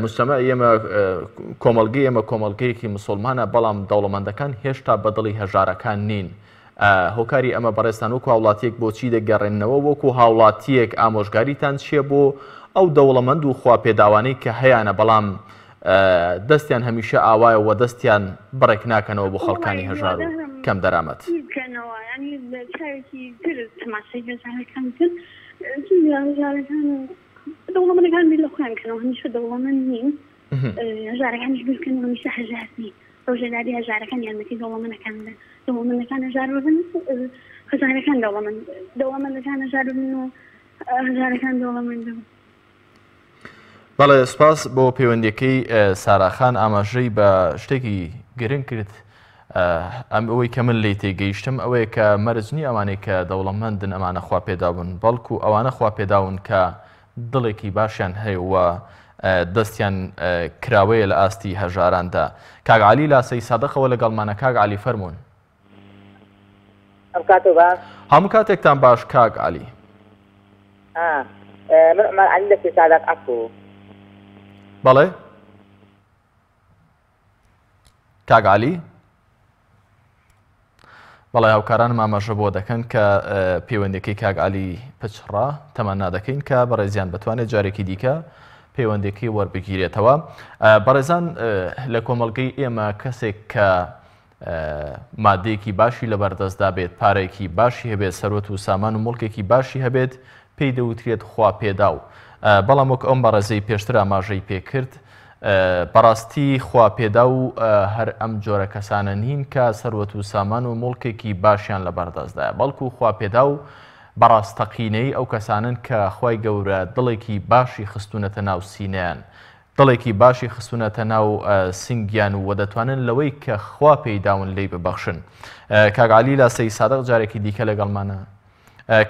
مجتەمەع ئێمە کۆمەڵگەی ئێمە کۆمەڵگەیەکی مسڵمانە بەڵام دەوڵەمەندەکان هێشتا بەدڵی هەژارەکان نین هۆکاری ئەمە بەڕێستان وەکو هاوڵاتیەک بۆچی دەگەڕێنەوە وەکو هاوڵاتیەک ئامۆژگاریتان چییە بۆ ئەو دەوڵەمەند و خواپێداوانەی کە هەیەە بەڵام دەستیان هەمیشە ئاوایە و دەستیان بڕێک ناکەنەوە بۆ خەڵکانی هەژار و کەم دەرامەت بکەنەوە ینی چاوێکی تر تەماشای هەژارەکان بکەن هەژارەکان دەوڵەمەندەکان بیر لە خۆیان بکەنەوە هەمیشە دەوڵەمەند نین هەژارەکانیش بیر بکەنەوە هەمیشە هەژار نین ڕۆژێداری هەژارەکان یارمەتی دەوڵەمەندەکان بدەن دەوڵەمەندەکان هەژار ببن هەژارەکان دەوڵەمەندەکان هەژار ببن و هەژارەکان دەوڵەمەند بن. بەڵێ سپاس بۆ پەیوەندیەکەی ساراخان ئاماژەی بە شتێکی گرنگ کرد ئەم ئەوەی کە من لی تێگەیشتم ئەوەیە کە مەرجنی ئەوانەی کە دەوڵەمەندن ئەمانە خوا پێداون بەڵکو ئەوانە خوا پێداون کە دڵێکی باشیان هەیە و دەستیان کراوەیە لە ئاستی هەژاراندا. کاک عەلی لاسەی سادقەوە لەگەڵمانە. کاک عەلی فەرموون. هەموو کاتێکتان باش کاک عەلی. من عمر علی لە سادق عفو. بەڵێ کاک عەلی بەڵێ هاوکارانم ئاماژە بۆ دەکەن کە پەیوەندیەکەی کاک عەلی پچڕا تەمەنا دەکەین کە بەڕێزیان بتوانێت جارێکی دیکە پەیوەندیەکەی وەربگیرێتەوە. بەڕێزان لە کۆمەڵگەی ئێمە کەسێک کە مادەیەکی باشی لەبەردەستدا بێت پارێکی باشی هەبێت سەرۆت و سامان و مڵکێکی باشی هەبێت پێی دەوترێت خوا پێداو. بەڵام وەک ئەم بەڕێزەی پێشتر ئاماژەی پێکرد بەڕاستی خوا پێدا و هەر ئەم جۆرە کەسانە نین کە سەروەت و سامان و مڵکێکی باشیان لەبەردەستدایە بەڵکو خوا پێدا و بەڕاستەقینەی ئەو کەسانن کە خوای گەورە دڵێکی باشی خستونەتە ناو سینەیان دڵێکی باشی خستونەتە ناو سنگیان و دەتوانن لەوەی کە خوا پێیداون لی ببەخشن. کاک عەلی لە سەی سادق جارێکی دیکە لەگەڵمانە.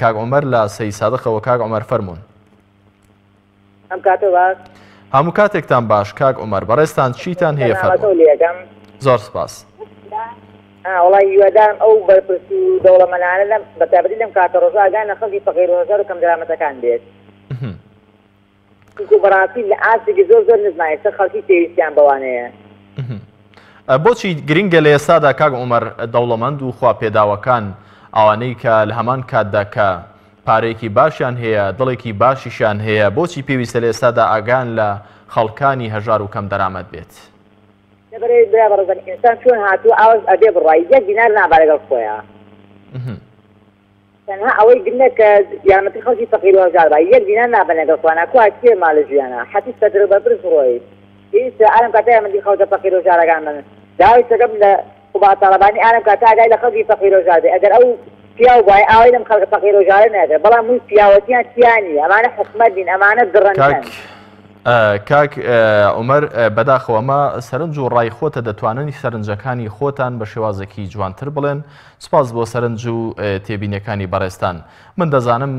کاک عومەر لە سەی سادقەوە. کاک عومەر فەرموون. هەموو کاتێکتان باش کاک عومەر. بەڕێستان چیتان هەیە فەرموون. زۆر سپاس. وڵی هیوادارم ئەو بەرپرس و دەوڵەمەندانە بەتابەتی لەم کاتە ڕۆژە ئاگان لە خەڵکی فەقیر و هەژار و کەم دەرامەتەکان بێت. چونکو بەڕاستی لە ئاستێکی زۆر نزانێت چە خەڵکی پێویستیان بەوانەیە. بۆچی گرنگە لە ئێستادا کاک عومەر دەوڵەمەند و خوا پێداوەکان ئەوانەی کە لە هەمان کاتدا کە پارێکی باشیان هەیە دڵێکی باشیشان هەیە بۆچی پێویستە لە ئێستادا ئاگان لە خەڵکانی هەژار و کەم دەرامەت بێت؟ بەڕێزان ئینسان چۆن هاتووە ئاوەش ئەبێ بڕای یەک دینار نابا لەگەڵ خۆیان تەنها ئەوەی گرنگە کە یارمەتی خەڵکی فەقیر و هەژار با یەک دینار نابا لەگەڵ خۆیان ناکووا کێ ماڵە ژیانە حەتی سەدر بەبرز ڕۆی پێویستە ئالەم کاتە یارمەتی خەڵکە فەقیر و هەژارەکان بن داوای سەگەم لە قوبا تاڵەبانی ئالەم کاتە ئاگای لە خەڵکی فەقیر و هەژار بێ ئەگەر ئەو پیا و وای ئاوای لەم خەڵکە فەقیر و هەژارە نەدرێت بەڵام مووی پیاوەتیان تیانی ئەمانە حکومەت دین ئەمانە دڕەنن. کاک عومەر بەداخەوە ئەمە سەرنج و ڕای خۆتە دەتوانن سەرنجەکانی خۆتان بە شێوازێکی جوانتر بڵێن. سپاس بۆ سەرنج و تێبینیەکانی بەڕێستان. من دەزانم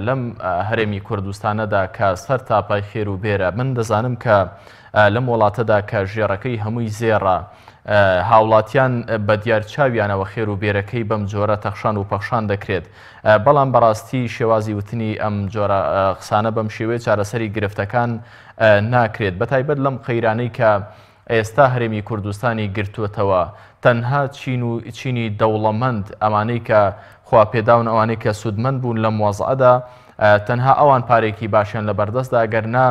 لەم هەرێمی کوردستانەدا کە سەر تاپای خێر و بێرە من دەزانم کە لەم وڵاتەدا کە ژێڕەکەی هەمووی زێڕە هاوڵاتیان بە دیارچاویانەوە خێر و بێرەکەی بەم جۆرە تەخشان و پەخشان دەکرێت. بەڵام بەڕاستی شێوازی وتنی ئەم جۆرە قسانە بەم شێوەیە چارەسەری گرفتەکان ناکرێت بەتایبەت لەم قەیرانەی کە ئێستا هەرێمی کوردستانی گرتووەتەوە تەنها چینی دەوڵەمەند ئەوانەی کە خوا پێداون ئەوانەی کە سودمەند بوون لە مۆزعەدا تەنها ئەوان پارێکی باشیان لە بەردەستدا گەرنا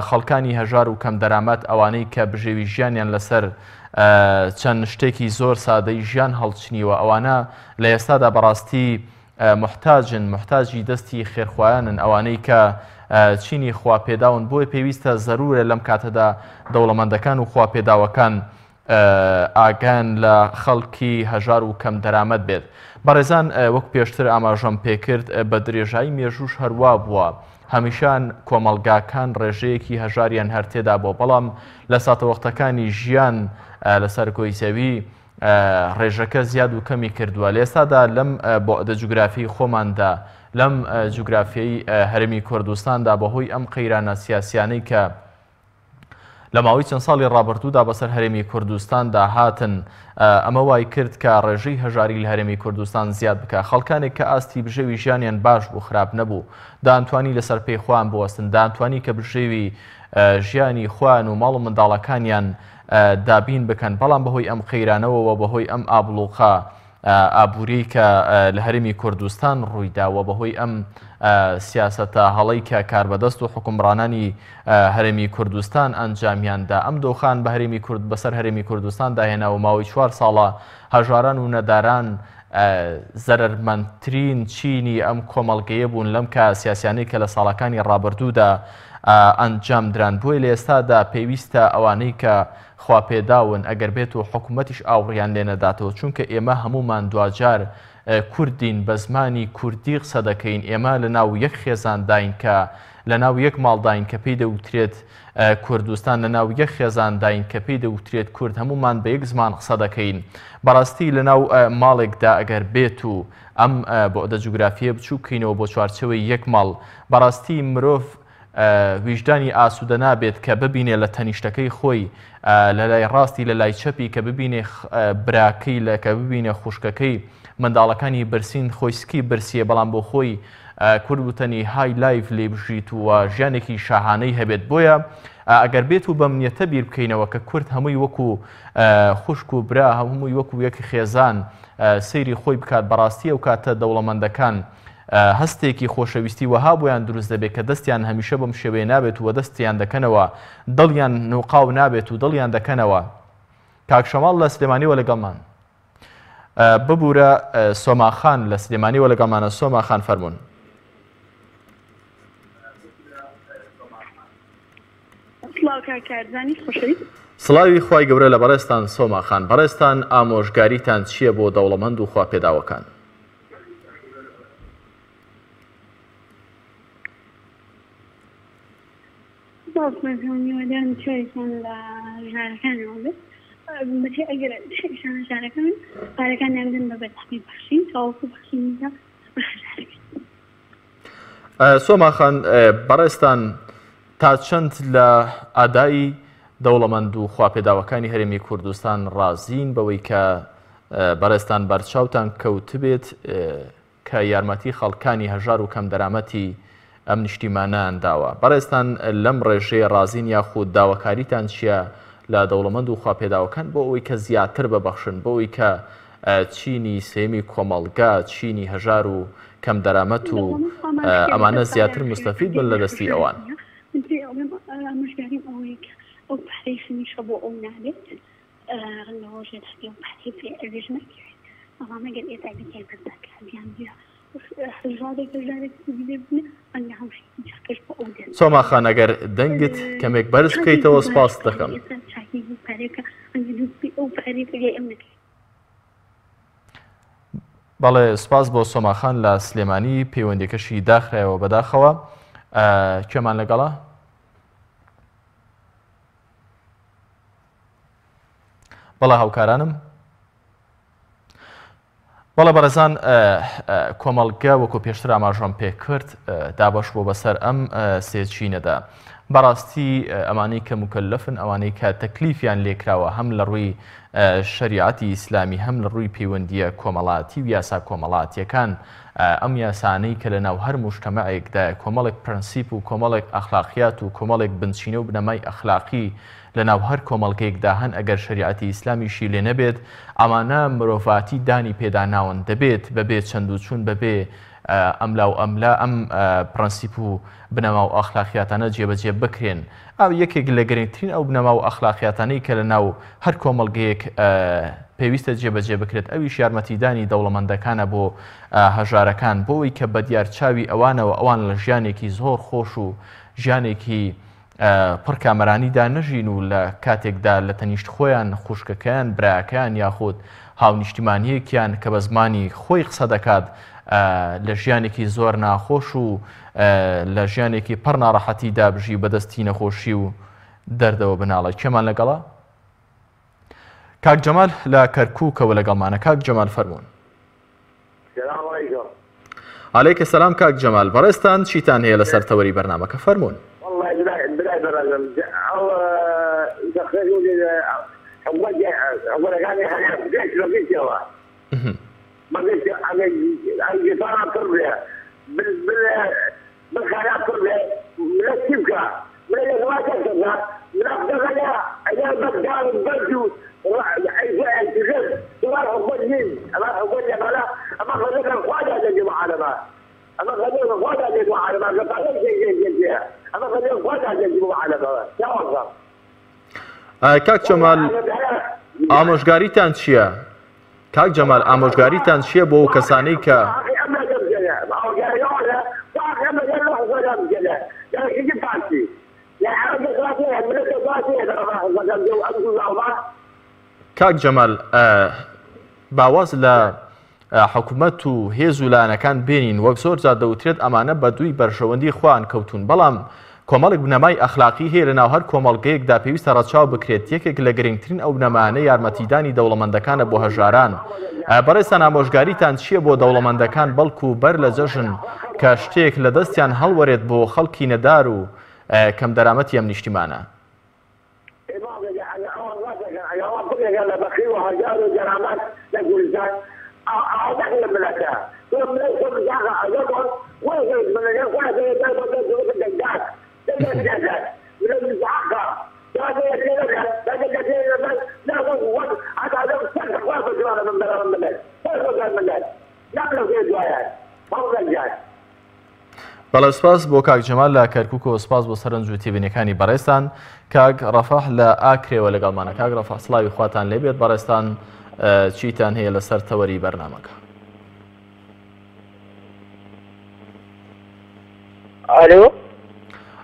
خەڵکانی هەژار و کەم دەرامەت ئەوانەی کە بژێوی ژیانیان لەسەر چەند شتێکی زۆر سادەی ژیان هەڵچنیوە ئەوانە لە ئێستادا بەڕاستی محتاجی دەستی خێرخوایانن ئەوانەی کە چینی خوا پێداون بۆی پێویستە زەرورە لەم کاتەدا دەوڵەمەندەکان و خوا پێداوەکان ئاگان لە خەڵکی هەژار و کەم دەرامەت بێت. بەڕێزان وەک پێشتر ئاماژەم پێکرد بە درێژایی مێژوش هەروە بووە هەمیشان کۆمەڵگاکان ڕێژەیەکی هەژاریان هەر تێدا بۆ بەڵام لە ساتەوەختەکانی ژیان لەسەر کۆیسەوی ڕێژەکە زیاد و کەمی کردووە. لە ئێستادا لەم بۆعدە جوگرافیی خۆماندا لەم جوگرافیای هەرێمی کوردستاندا بەهۆی ئەم قەیرانە سیاسیانەی کە لە ماوەی چەند ساڵی ڕابردوودا بەسەر هەرێمی کوردستاندا هاتن ئەمە وای کرد کە ڕێژەی هەژاری لە هەرێمی کوردستان زیاد بکە خەڵکانێک کە ئاستی بژێوی ژیانیان باش بوو خراپ نەبوو دانتوانی لەسەر پێی خۆیان بوەستن دانتوانی کە بژێوی ژیانی خۆیان و ماڵ و منداڵەکانیان دابین بکەن بەڵام بەهۆی ئەم قەیرانەوەەوە بەهۆی ئەم ئابلوقا ئابووری کە لە هەرێمی کوردستان ڕوویداوە بەهۆی ئەم سیاسەتە هەڵەی کە کاربەدەست و حکومڕانانی هەرێمی کوردستان ئەنجامیاندا ئەم دۆخان بە هەرێمی کورد بەسەر هەرێمی کوردستان داهێناوە ماوەی 4 ساڵە هەژاران و نەداران زەرمەندترین چینی ئەم کۆمەڵگەیە بوون لەم کە سیاسیانەی کە لە ساڵەکانی ڕابردوودا ئەنجام دران بووی لە ئێستادا پێویستە ئەوانەی کە خواپێداون ئەگەر بێت و حکوومەتیش ئاوڕیان لێ نەداتەوە چونکە ئێمە هەمومان دوجار کوردین بە زمانی کوردی قسە دەکەین ئێمە لە ناو یەک خێزان داین کە لە ناو یەک ماڵداین کە پێی دەوترێت کوردستان لە ناو یەک خێزان داین کە پێی دەوترێت کورد هەمومان بە یەک زمان قسە دەکەین بەڕاستی لە ناو ماڵێکدا ئەگەر بێت و ئەم بۆدە جوگرافیە بچووکەینەوە بۆ چوارچەوەی یەک ماڵ بەڕاستی مرۆڤ ویژدانی ئاسوودە نابێت کە ببینێ لە تەنیشتەکەی خۆی لە لای ڕاستی لە لای چەپی کە ببینێ براکەی لە کە ببینێ خوشکەکەی منداڵەکانی برسین خۆیسکی برسیە بەڵام بۆ خۆی کورد وتەنی های لایف لێ بژیت و ژیانێکی شاهانەی هەبێت بۆیە ئەگەر بێت و بەمنیەتە بیر بکەینەوە کە کورد هەمووی وەکو خوشک و برا هەمووی وەکو یەکی خێزان سەیری خۆی بکات بەڕاستی ئەو کاتە دەوڵەمەندەکان هەستێکی خۆشەویستی وەها بۆیان دروست دەبێت کە دەستیان هەمیشە بەم شێوەیە نابێت و دەستیان دەکەنەوە دڵیان نوقاو نابێت و دڵیان دەکەنەوە کاک شەماڵ لە سلێمانیەوە لەگەڵمان ببوورە سۆماخان لە سلێمانیەوە لەگەڵمانە سۆماخان فەرموون سڵاوی خوای گەورە لە بەڕێستان سۆماخان بەڕێستان ئامۆژگاریتان چییە بۆ دەوڵەمەند و خواپێداوەکان باڵمەزۆنیوەدان چۆیشان لە ژارەکانەوە بێت بەچێ ئەگەر شان ژارەکان پارەکان نامدن بە بەتەقی بەخشین تەواوکو بەخشیندا سۆماخان بەڕێستان تا چەند لە ئادایی دەوڵەمەند و خواپێداوەکانی هەرێمی کوردستان ڕازین بەوەی کە بەڕێستان بەرچاوتان کەوت بێت کە یارمەتی خەڵکانی هەژار و کەم دەرامەتی ئەم نیشتیمانیان داوە بەڕێستان لەم ڕێژەیە ڕازین یاخود داواکاریتان چییە لە دەوڵەمەند و خواپێداوەکان بۆ ئەوەی کە زیاتر ببەخشن بۆ ئەوەی کە چینی سێمی کۆمەڵگا چینی هەژار و کەم دەرامەت و ئەمانە زیاتر مستەفید بن لە دەستی ئەوان مشکاریم ئەوەیە کە ئەو پارەی سنیشە بۆ ئەو نابێت لەوەژێت ئەو پارەی پێ ئەوێژ نەکرێت ئەوانە گەر ئێستا بکەن بەردەکەیان بیا سۆماخان ئەگەر دەنگت کەمێک بەرز بکەیتەوە سپاس دەکەم بەڵێ سپاس بۆ سۆماخان لە سلێمانی پەیوەندیەکەشی داخرایەوە بەداخەوە کێمان لەگەڵا بەڵێ هاوکارانم بەڵێ بەڕێزان کۆمەڵگە وەکو پێشتر ئاماژەم پێ کرد دابەش بۆ بەسەر ئەم سێچینەدا بەڕاستی ئەمانەی کە مکەلەفن ئەوانەی کە تەکلیفیان لێکراوە هەم لە ڕووی شریعەتی ئیسلامی هەم لە ڕووی پەیوەندیە کۆمەڵاتی و یاسا کۆمەڵاتیەکان ئەم یاسانەی کە لە ناو هەر موجتەمەعێکدا کۆمەڵێک پرەنسیپ و کۆمەڵێک ئەخلاقیات و کۆمەڵێک بنچینە و بنەمای ئەخلاقی لە ناو هەر کۆمەڵگەیەکدا هەن ئەگەر شریعەتی ئیسلامیشی لێ نەبێت ئەمانە مرۆڤاتی دانی پێداناون دەبێت بەبێت چەند و چوون بەبێ ئەملا و ئەملا ئەم پرەنسیپ و بنەما و ئەخلاقیاتانە جێبەجێ بکرێن ئەو یەکێک لە گرنگترین ئەو بنەما و ئەخلاقیاتانەی کە لە ناو هەر کۆمەڵگەیەک پێویستە جێبەجێ بکرێت ئەویش یارمەتیدانی دەوڵەمەندەکانە بۆ هەژارەکان بۆەوەی کە بە دیارچاوی ئەوانەوە ئەوان لە ژیانێکی زۆر خۆش و ژیانێکی پڕ کامەرانیدا نەژین و لە کاتێکدا لە تەنیشت خۆیان خوشکەکەیان براکەیان یاخود هاونیشتیمانیەکیان کە بە زمانی خۆی قسە دەکات لە ژیانێکی زۆر ناخۆش و لە ژیانێکی پڕ ناڕەحەتیدا بژی بەدەستی نەخۆشی و دەردەوە بناڵێت کێمان لەگەڵا کاک جەمال لە کەرکووکەوە لەگەڵمانە کاک جەمال فەرموون عەلەیکە سەلام کاک جەمال بەڕێستان چیتان هەیە لەسەر تەوەری بەرنامەکە فەرموون بالخيارات كلها من الشبكه من الواجهه من الدنيا اذا بدال البرد وراح يجي الجزء راح يبين راح کاک جەمال ئامۆژگاریتان چییە؟ کاک جەمال ئامۆژگاریتان چییە بۆ کەسانەی کە کاک جەمال باواز لە حکوومەت و هێز و لایەنەکان بێنین وەک زۆر جار دەوترێت ئەمانە بە دووی بەرژەوەندی خۆیان کەوتون بەڵام کۆمەڵێک بنەمای ئەخلاقی هەیە لە ناو هەر کۆمەڵگەیەکدا پێویستە ڕەچاو بکرێت یەکێک لە گرنگترین ئەو بنەمانە یارمەتیدانی دەوڵەمەندەکانە بۆ هەژاران بەڕێستان ئامۆژگاریتان چییە بۆ دەوڵەمەندەکان بەڵکو بەر لە جەژن کە شتێک لە دەستیان هەڵوەرێت بۆ خەڵکی نەدار و کەم دەرامەتی ئەم نیشتیمانە بەڵێ سپاس بۆ کاک جەمال لە کەرکووکەوە سپاس بۆ سەرنج و تێبینیەکانی بەڕێستان کاک ڕەفاح لە ئاکرێوە لەگەڵمانە کاک ڕەفاح سڵاوی خواتان لێبێت بەڕێستان چیتان هەیە لەسەر تەوەری بەرنامەکە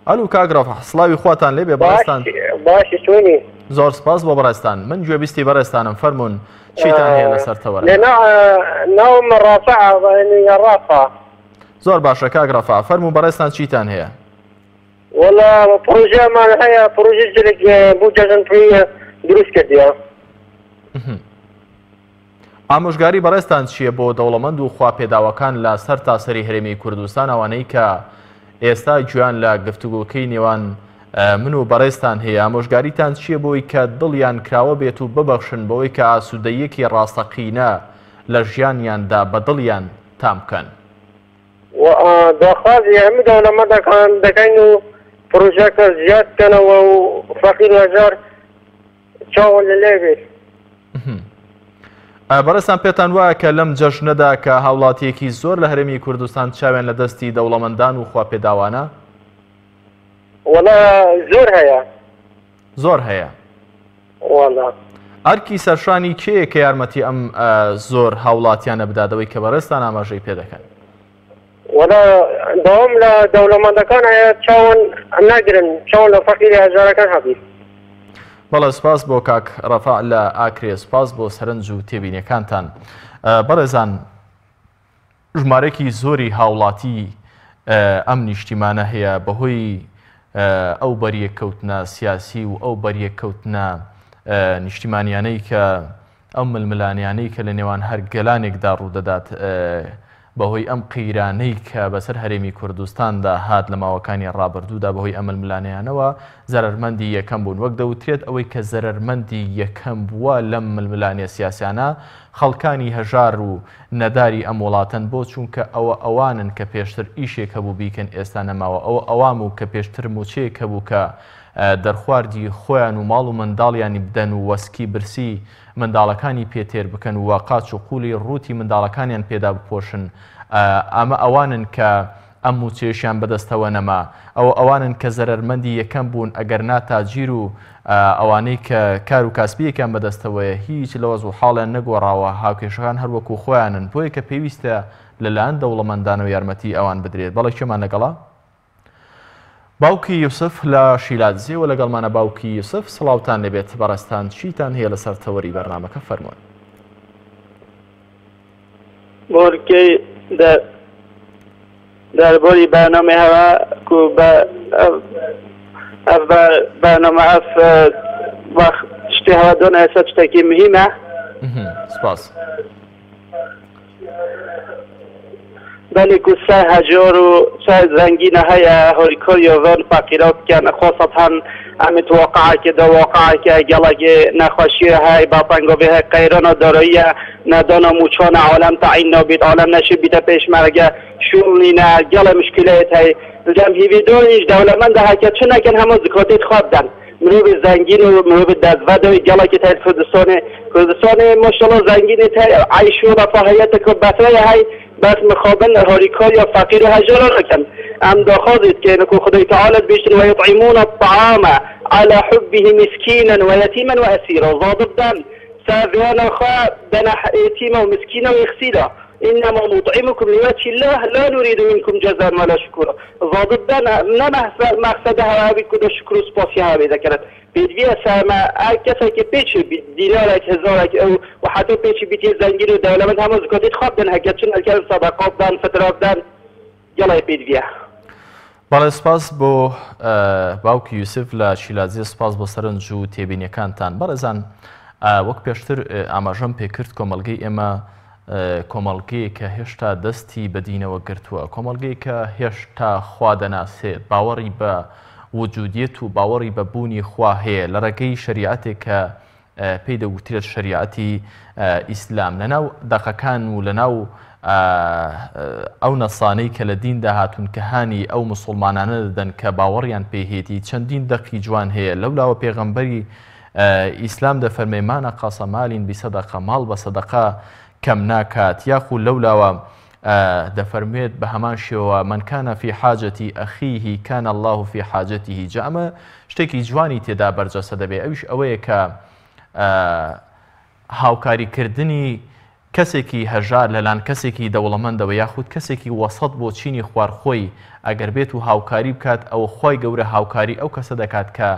ئەلو کاک ڕەفاح سڵاوی خواتان لێبێ بەڕێستان باشی چۆنی زۆر سپاس بۆ بەڕێستان من گوێبیستی بەڕێستانم فەرمونون چیتان هەیە لەسەر تەوەرە ناوم ڕافع زۆر باشە کاک ڕەفاح فەرموون بەڕێستان چیتان هەیە وەڵا پرۆژەمان هەیە پرۆژە جلێک بوو جەژنپڕی دروست کردیە ئامۆژگاری بەڕێستان چییە بۆ دەوڵەمەند و خواپێداوەکان لە سەر تاسەری هەرێمی کوردستان ئەوانەی کە ئێستا گویان لە گفتوگۆکەی نێوان من و بەڕێستان هەیە ئامۆژگاریتان چییە بۆی کە دڵیان کراوە بێت و ببەخشن بەوەی کە ئاسوودەیەکی ڕاستەقینە لە ژیانیاندا بە دڵیان تام بکەن داخوازی هەموو دەوڵەمەندەکان دەکەین و پرۆژەکە زیاد بکەنەوە و فەقیر و هەژار چاوە لە لێ بێت بەڕێستان پێتان وایە کە لەم جەژنەدا کە هاوڵاتیەکی زۆر لە هەرێمی کوردستان چاوێن لە دەستی دەوڵەمەندان و خواپێداوانە وەڵا زۆر هەیە زۆر هەیە وەڵا ئەرکی سەرشانی کێیە کە یارمەتی ئەم زۆر هاوڵاتیانە بدادەوەی کە بەڕێستان ئاماژەی پێ دەکەن وەڵا داوام لە دەوڵەمەندەکان هەیە چاوەن ناگرن چاوەن لە فەقیری هەژارەکان هەبی بەڵێ سپاس بۆ کاک ڕەفاع لە ئاکرێ سپاس بۆ سەرنج و تێبینیەکانتان بەڕێزان ژمارەی زۆری هاوڵاتی ئەم نیشتیمانە هەیە بەهۆی ئەو بەریەکەوتنە سیاسی و ئەو بەریەکەوتنە نیشتیمانیانەی کە ئەو ململانیانەی کە لە نێوان هەر گەلانێکدا ڕوودەدات بەهۆی ئەم قیرانەی کە بەسەر هەرێمی کوردستاندا هات لە ماوەکانی ڕابردوودا بەهۆی ئەم ململانیانەوە زەرەرمەندی یەکەم بوون وەک دەوترێت ئەوەی کە زەرەرمەندی یەکەم بووە لەم ململانیە سیاسیانە خەڵکانی هەژار و نەداری ئەم وڵاتن بۆ چونکە ئەوانن کە پێشتر ئیشێک هەبوو بیکەن ئێستا نەماوە ئەوە ئەوام و کە پێشتر موچەیەک هەبوو کە دەرخواردی خۆیان و ماڵ و منداڵیانی بدەن و وەسکی برسی منداڵەکانی پێتێر بکەن و قاچ و قوڵی ڕووتی منداڵەکانیان پێدا بپۆشن ئەمە ئەوانن کە ئەم موچێشیان بەدەستەوە نەما ئەوانن کە زەرەرمەندی یەکەم بوون ئەگەر ناتاجیر و ئەوانەی کە کار و کاسبیەکان بەدەستەوەیە هیچ لەوەز و حاڵیان نەگۆڕاوە هاوکێشەکان هەروەکو خۆیانن بۆیە کە پێویستە لەلایەن دەوڵەمەندان و یارمەتی ئەوان بدرێت بەڵێ کێمان لەگەڵا باوکی یوسف لە شیلاتزیەوە لەگەڵمانە باوکی یوسف سڵاوتان لێبێت بەڕێستان چیتان هەیە لەسەر تەوەری بەرنامەکە فەرموون بۆرکەی دەربۆری بەرنامە هەوا کو بەرنامە ئەف شتی هەوا دۆنە ئێستا شتێکی مهمە سپاس بەڵێ کو سای هەجۆر و سای زەنگینە هەیە هۆریکۆریۆڤن فەقیرە بکەن خۆسەتان ئەمت واقعکە دە واقعکە گەڵەگێ نەخۆشیە هەی باپەنگۆبێ هەی قەیرۆنە دۆرۆیە نەدۆنە موچۆنە عالەم تەعینەوە بیت عالەم نەشی بیتە پێشمەرگە شوڵینە گەڵە مشکلەیەت هەی لەم هیوی دۆنیش دەوڵەمەندە هەکە چ نەکەن هەموو زکۆتیت خۆت دەن مرۆڤ زەنگین و مرۆڤ دەستڤەدەوەی گەڵێکی هەی کوردستانê ماشەڵڵا زەنگینێت هەی عیش و ڕەفاهەیەتە کە بەترەیە هەی بس مخابن هاریکار یا فقیر و هجار رکن ام داخلت كأنكم خدي تعالى بيشن ويطعمون الطعام على حبه مسكينا ويتيما واسيرا ضابطا سافيانا خا دنا يتيما ومسكينا ويغسيلا انما نطعمكم لوجه الله لا نريد منكم جزاء ولا شكورا ضابطا نما مقصدها هذه كل شكر سباسيها اذا كانت بيدفيا سما كسا كبيتش دينارك هزارك او وحتى بيتش بيتي زنجير الدولة من هم زكاتي خابدن هكذا الكلام صدقات دان فترات دان يلا بيدفيا بەڵێ سپاس بۆ باوکی یوسف لە شیلازی سپاس بۆ سەرنج و تێبینیەکانتان بەڕێزان وەک پێشتر ئاماژەم پێکرد کۆمەڵگەی ئێمە کۆمەڵگەیە کە هێشتا دەستی بەدینەوە گرتووە کۆمەڵگەی کە هێشتا خوا دەناسێت باوەڕی بە وجودیت و باوەڕی بە بوونی خوا هەیە لە ڕێگەی شریعەتێک کە پێی دەوترێت شریعەتی ئیسلام لەناو دەقەکان و لەناو ئەو نەسانەی کە لە دیندا هاتوون کە هانی ئەو مسلمانانە دەدەن کە باوەڕیان پێهێتی چەندین دەقی جوان هەیە لەولاوە پێغەمبەری ئیسلام دەفەرمێمانە قاسەمالین بیسەدەقە ماڵ بە سەدەقە کەم ناکات یاخود لەولاوە دەفەرمێت بە هەمان شێوە من کانە فی حاجەتی ئەخیه کان الله فی حاجەتیه جا ئەمە شتێکی جوانی تێدا بەرجەسە دەبێت ئەویش ئەوەیە کە هاوکاریکردنی کەسێکی هەژار لەلان کەسێکی دەوڵەمەندەوە یاخود کەسێکی وەسەط بۆ چینی خوارخۆی ئەگەر بێت و هاوکاری بکات ئەوە خۆی گەورە هاوکاری ئەو کەسە دەکات کە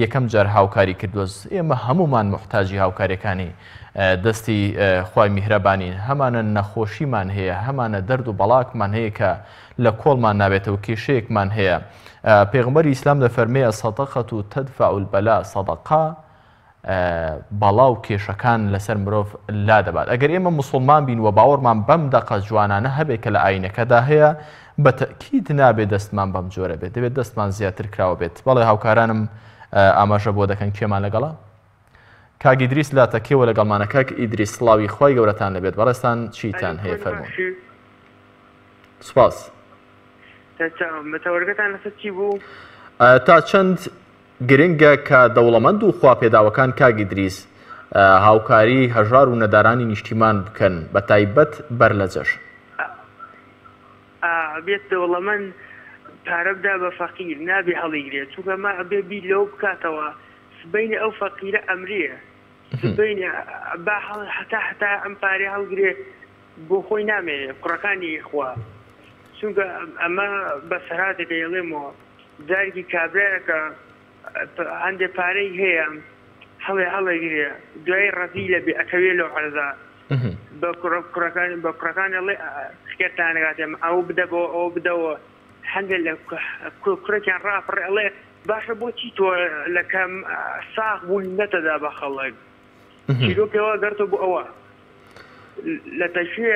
یەکەم جار هاوکاری کردووە ئێمە هەمومان محتاجی هاوکاریەکانی دەستی خوای میهرەبانین هەمانە نەخۆشیمان هەیە هەمانە دەرد و بەڵاکمان هەیە کە لە کۆڵمان نابێتەوە کێشەیەکمان هەیە پێغەمبەری ئیسلام دەفەرمێ سەدەقەت و تەدفع البەلا سەدەقە بەڵا و کێشەکان لەسەر مرۆڤ لا دەبات ئەگەر ئێمە مسلمان بین و باوەڕمان بەم دەقە جوانانە هەبێت کە لە ئاینەکەدا هەیە بە تەکید نابێت دەستمان بەم جۆرە بێت دەبێت دەستمان زیاتر کراوە بێت بەڵێ هاوکارانم ئاماژە بۆ دەکەن کێمان لەگەڵا کاک ئیدریس لاتەکێوە لەگەڵمانە کاک ئیدریس سڵاوی خۆی گەورەتان لەبێت بەڕێستان چیتان هەیە فەرموون سوپاس مەتەوەرگەتان لەسەر چی بوو تا چەند گرنگە کە دەوڵەمەند و خواپێداوەکان کاک ئیدریس هاوکاری هەژار و نەدارانی نیشتیمان بکەن بە تایبەت بەر لە جەش بێت دەوڵەمەند پارە بدا بە فەقیر نابێ هەڵیگرێت چونکە ما ئەبێ بیر لەو بکاتەوە سبەینی ئەو فەقیرە ئەمرەیە سبەینی با حتا ئەم پارەی هەڵگرێ بۆ خۆی نامێنێ کوڕەکانی خوا چونکە ئەمە بە سەرهاتێکە دەڵێمەوە جارێکی کابرایەکە هەندێک پارەی هەیە هەڵەگرێ دوای ڕەزی لەبێ ئەکەوێ لەو عەرزە بە کوڕەکان دەڵێ خێرتانەکات ئەو بدەبەوە ئەوە بدەوە هەندێک لە کوڕێکیان ڕاپڕێ ئەڵێ باشە بۆچی تۆ لەکەم ساغ بوون نەتەدا بە خەڵک چیرۆکەوە دەرتەوە بۆ ئەوە لە تەشوێ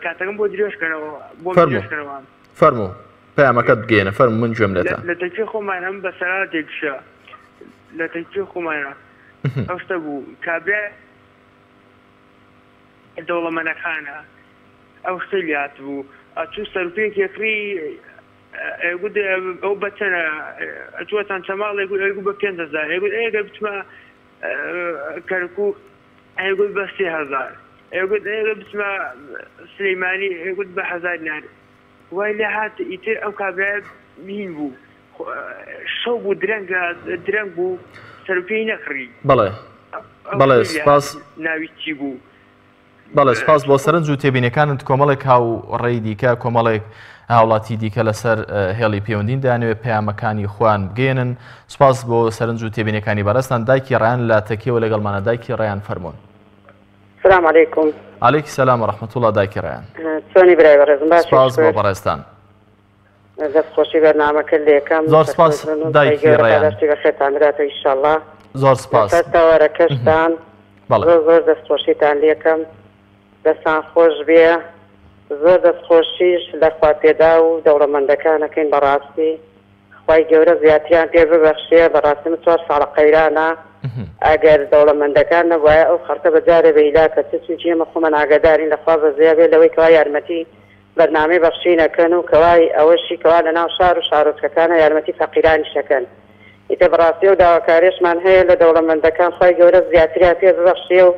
کاتەکەم بۆ درێژکەرەوە بۆ درێژکەرەوە فەرموو پەیامەکەت بگەێنە فەرموو من گوێم لێتە لە تەکوێ خۆمان هەم بە سەراتێکشە لە تەکوێ خۆمانە ئەو شتە بوو کابرا دەوڵەمەندەکانە ئەو شتە لات بوو ئەچوو سەرپێکێکری ئەگوت ئەو بەچەنە ئەچوەتان چەماڵ ئەگو بە 5,000 ئەگوت ئێگە بچمە کەرکوو ئەگوت بە 3,000 ئەگوت ئێگە بچمە سلەیمانی ئەگوت بە 1,000 دینار وای لە هات ئیتر ئەو کابرای بین بوو شەو بوو درەنگ بوو سەرپێی نەکڕی بەڵێ سپاس ناوی چی بوو بەڵێ سپاس بۆ سەرنج و تێبینەکانت کۆمەڵێک هاو ڕێی دیکە کۆمەڵێک هاوڵاتی دیکە لەسەر هێڵی پەیوەندین دانوێت پەیامەکانی خوان بگەێنن سپاس بۆ سەرنج و تێبینەکانی بەڕێستان دایکی ڕیان لە تەکیەوە لەگەڵمانە دایکی ڕیان فەرموون السلام عليكم عليك السلام ورحمة الله دایکی ڕیان چۆنی برای بەڕێزم باش سپاس بۆ بەڕێستان دەستخۆشی بەرنامەکە لێکم زۆر سپاس دایکی ڕیان خێتان براتە ئینشاءالله زۆر سپاس تەوەرەکەشتان زۆر دەستخۆشیتان لێکم دەستان خۆش بێ زۆر دەستخۆشیش لە خواپێدا و دەوڵەمەندەکانەکەین بەڕاستی خوای گەورە زیاتریان پێ ببەخشێ بەڕاستی من 4 ساڵە قەیرانە ئەگەر دەوڵەمەندەکان نەبوایە ئەو خەڵکە بەجارێ بەیلا کە چچی ئێمە خۆمان ئاگادارین لەخوا بەزیا بێت لەوەی کەوا یارمەتی بەرنامەی بەخشینەکەن و کەوای ئەوەشی کەوا لەناو شار و شارۆچکەکانە یارمەتی فەقیرانی شەکەن ئیتە بەڕاستی و داواکاریشمان هەیە لە دەوڵەمەندەکان خوای گەورە زیاتریان پێ ببەخشێ و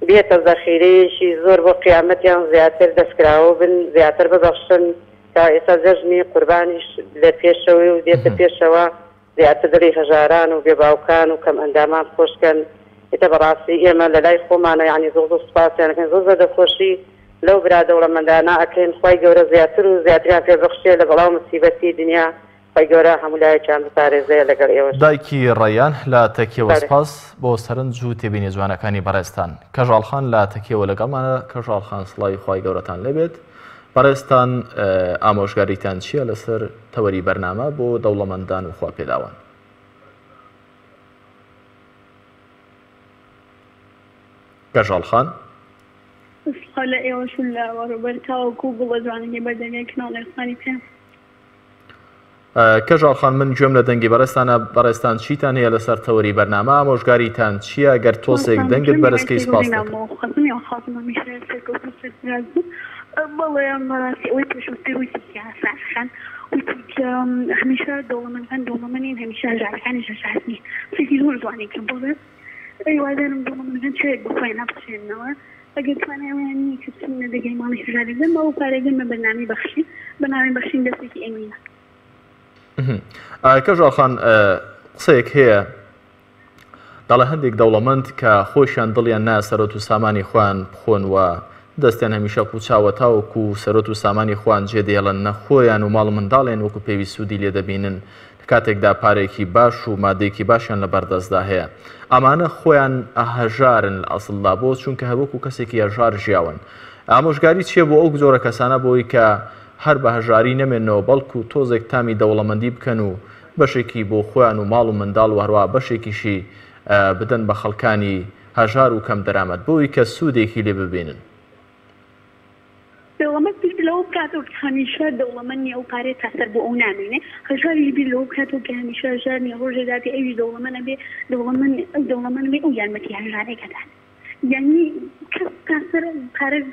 بێتە زەخیرەیەشی زۆر بۆ قیامەتیان زیاتر دەستکراوە بن زیاتر ببەخشن کە ئێستا جەژنی قوربانیش لە پێشەوەی و دێتە پێشەوە زیاتر دڵی هەژاران و بێباوکان و کەم ئەندامان خۆشکەن ئێتە بەڕاستی ئێمە لە لای خۆمانە یعنی زۆر زۆر سوپاسیانەکەن زۆر زۆر دەخۆشی لەو برا دەوڵەمەندانە ئەکەین خی گەورە زیاتر و زیاتریان پێبەخشێ لە بەڵاو مسیبەتی دنیا خی گەورە هەموو لایەکیان بپارێزێ لەگەڵ ئێوە. دایکی ڕەیان لە تەکیەوە سپاس بۆ سەرنج و تێبینی جوانەکانی بەڕێستان. کەژاڵخان لە تەکیەوە لەگەڵمانە. کەژاڵخان سڵاوی خی گەورەتان لێبێت. بەڕێستان ئامۆژگاریتان چییە لەسەر تەوەری بەرنامە بۆ دەوڵەمەندان و خوا پێداوان؟ کەژاڵخان لە ئێوەش لە وەڕوبەرتاوەکو بڵە جوانەی بەردەمیە کناڵێخانی پێم. کەژاڵخان من گوێم لە دەنگی بەڕێستانە. بەڕێستان چیتان هەیە لەسەر تەوەری بەرنامە؟ ئامۆژگاریتان چییە؟ گەر تۆسێک دەنگت بەرزکەی سپاس دەکەم. بەڵێ بەڕاستی ئەوەی پێشوەستی وتی سیاسەتەکان وتی هەمیشە دەوڵەمەندین هەمیشە هەژارەکانی هەژارنی فکری زۆر جوانی کرد بۆ ئەیوادارم دەوڵەمەندەکان شوێک بخۆیان نەبخشێنەوە ئەگەر توانیانی کە بچینە دەگەی ماڵی هەژارەکان بەو پارێگەن بە بەرنامی بەخشی بەنامی بەخشین دەستێکی ئەمینە. کەژاڵخان قسەیەک هەیە دەڵێ هەندێک دەوڵەمەند کە خۆشیان دڵیان نا سەرۆت و سامانی خۆیان بخۆن و دەستیان هەمیشە پوچاوە تاوەکو سەرۆت و سامانی خۆیان جێدێڵن نەخۆیان و ماڵ منداڵێن وەکو پێوی سوودی لێ دەبینن کاتێکدا پارێکی باش و مادێکی باشیان لە بەردەستدا هەیە. ئەمانە خۆیان ئەهەژارن لە ئەسڵدا بۆ چونکە هەبووکو کەسێکی هەژار ژیاون. ئامۆژگاری چییە بۆ ئەو جۆرە کەسانە بۆی کە هەر بە هەژاری نەمێنەوە بەڵکو تۆزێک تامی دەوڵەمەندی بکەن و بەشێکی بۆ خۆیان و ماڵ و منداڵ و هەروە بەشێکیشی بدەن بە خەڵکانی هەژار و کەم دەرامەت بۆی کە سوودێکی لێ ببینن؟ دەوڵەمەند پشت لەوە بکاتەوە کە هەمیشە دەوڵەمەندی ئەو پارێ تاسەر بۆ ئەو نامێنێ هەژاریش بیر لەوە بکاتەوە کە هەمیشە هەژارنی ڕۆژێدا پێ ئەوی دەوڵەمەندە بێ دەوڵەمەند بێ ئەو یارمەتی هەژارێکەدان یعنی کەس تاسەر پارێک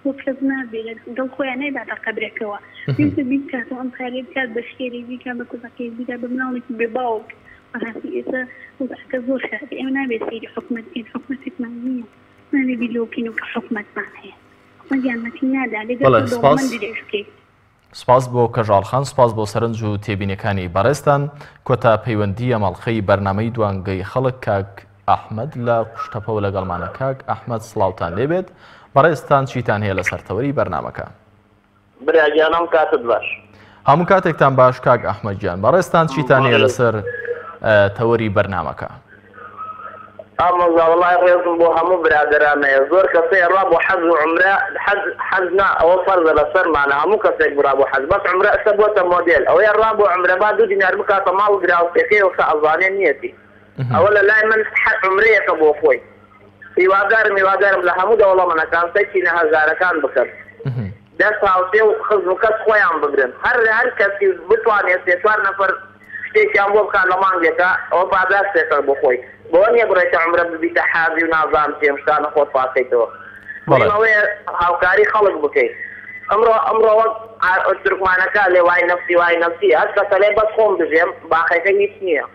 بۆ کەس نابێت دڵ خۆیان نەیداتە قەبرێکەوە پێویستە بیکاتەوە ئەم پارێ بکات بە شێری بیکا بە کوزەکەی بیکا بە مناڵێکی بێ باوک بەڕاستی ئێستا وەزعەکە زۆر خراپە ئێمە نابێت سەیری حکومەت بکەین حکومەتێکمان نییە نابێت بیلۆکەین و کە حکومەتمان هەیە. سپاس بۆ کەژاڵخان سپاس بۆ سەرنج و تێبینەکانی بەڕێستان. کۆتا پەیوەندی ئەمەڵخەی بەرنامەی دوانگەی خەڵک کاک ئەحمەد لە قوشتەپەوە لەگەڵمانە. کاک ئەحمەد سڵاوتان لێبێت. بەڕێستان چیتان هەیە لە سەرتەوەری بەرنامەکە؟ براگیانم کاتت باش. هەموو کاتێکتان باش کاک ئەحمەد گیان. بەڕێستان چیتان هەیە لەسەر تەوەری بەرنامەکە؟ والله ڕێزم بۆ هەموو برادرانەیە زۆر کەسەی ڕا بۆ حەز و عومرە حەزنا ئەوە فەرزە لەسەرمانە هەموو کەسێک برا بۆ حەز بەس عومرە ئەستا بۆتە مۆدێل ئەوەیە ڕا بۆ عومرە با 2 دینار بکاتە ماڵ و گراوسێکەی وەستا ئەزانێ نیەتی ئەوە لە لای من عومرەیەکە بۆ خۆی هیوادارم لە هەموو دەوڵەمەندەکان سەرچینە هەژارەکان بکەن دەست هاوسێ و خزم و کەس خۆیان بگرن هەر کەسی بتوانێت 3-4 نەفەر شتێکیان بۆ بکات لە مانگێکە ئەوە پاداشتێکە بۆ خۆی بۆ نییە بڕێتە عومرە ببیتە حازی و نازان پێم شتانە خۆت پاکەیتەوە ئەوەیە هاوکاری خەڵک بکەیت ئەمڕۆ وەک تورکمانەکە لێ وای نەفسی هەر کەسە لێ بەس خۆم بژێم باقیەکە هیچ نییە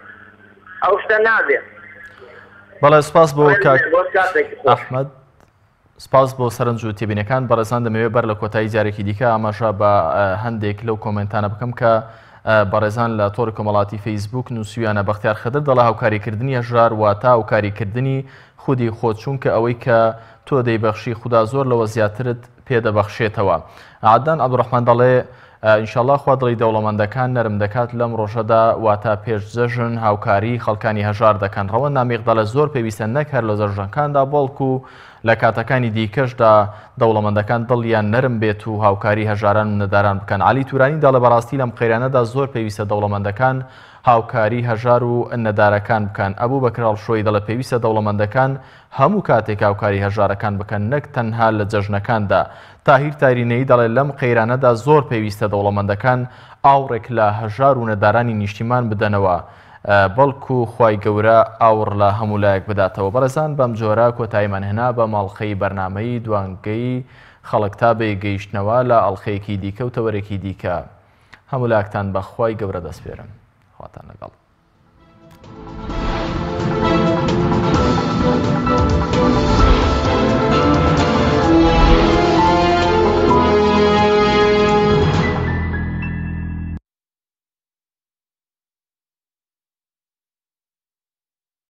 ئەو شتە نابێت. بەڵێ سپاس بۆ کاک ئەحمەد سپاس بۆ سەرنج و تێبینەکان. بەڕێزان دەمەوێت بەر لە کۆتایی جارێکی دیکە ئاماژە بە هەندێک لەو کۆمنتانە بکەم کە بەڕێزان لە تۆڕی کۆمەڵاتی فەیسبوک نووسیویانە بەختیار خەدر دەڵا هاوکاریکردنی هەژار واتە هاوکاریکردنی خودی خۆت چونکە ئەوەی کە تۆ دەیبەخشی خوددا زۆر لەوە زیاترت پێدەبەخشێتەوە. عەدنان عەبدوڕەحمان دەڵێ ئینشاءالله خوا دڵی دەوڵەمەندەکان نەرم دەکات لەم ڕۆژەدا واتە پێش جەژن هاوکاری خەڵکانی هەژار دەکەن. ڕەوەند نامێق دەڵێ زۆر پێویستە نەک هەر لە جەژنەکاندا بەڵکو لە کاتەکانی دیکەشدا دەوڵەمەندەکان دڵیان نەرم بێت و هاوکاری هەژاران و نەداران بکەن. عەلی تورانی دەڵێ بەڕاستی لەم قەیرانەدا زۆر پێویستە دەوڵەمەندەکان هاوکاری هەژار و نەدارەکان بکەن. ئەبوو بەکر هەڵشۆی دەڵێ پێویستە دەوڵەمەندەکان هەموو کاتێک هاوکاری هەژارەکان بکەن نەک تەنها لە جەژنەکاندا. تاهیر تارینەیی دەڵێ لەم قەیرانەدا زۆر پێویستە دەوڵەمەندەکان ئاوڕێک لە هەژار و نەدارانی نیشتیمان بدەنەوە بەڵکو خوای گەورە ئاوڕ لە هەموو لایەک بداتەوە. بەڕێزان بەم جۆرە کۆتاییمان هێنا بە ماڵخەی بەرنامەی دوانگەی خەڵک تا بێگەیشتنەوە لە ئەڵخەیەکی دیکە و تەوەرێکی دیکە. هەموو لایەکتان بە خوای گەورە دەسپێرم. خواتان لەگەڵ.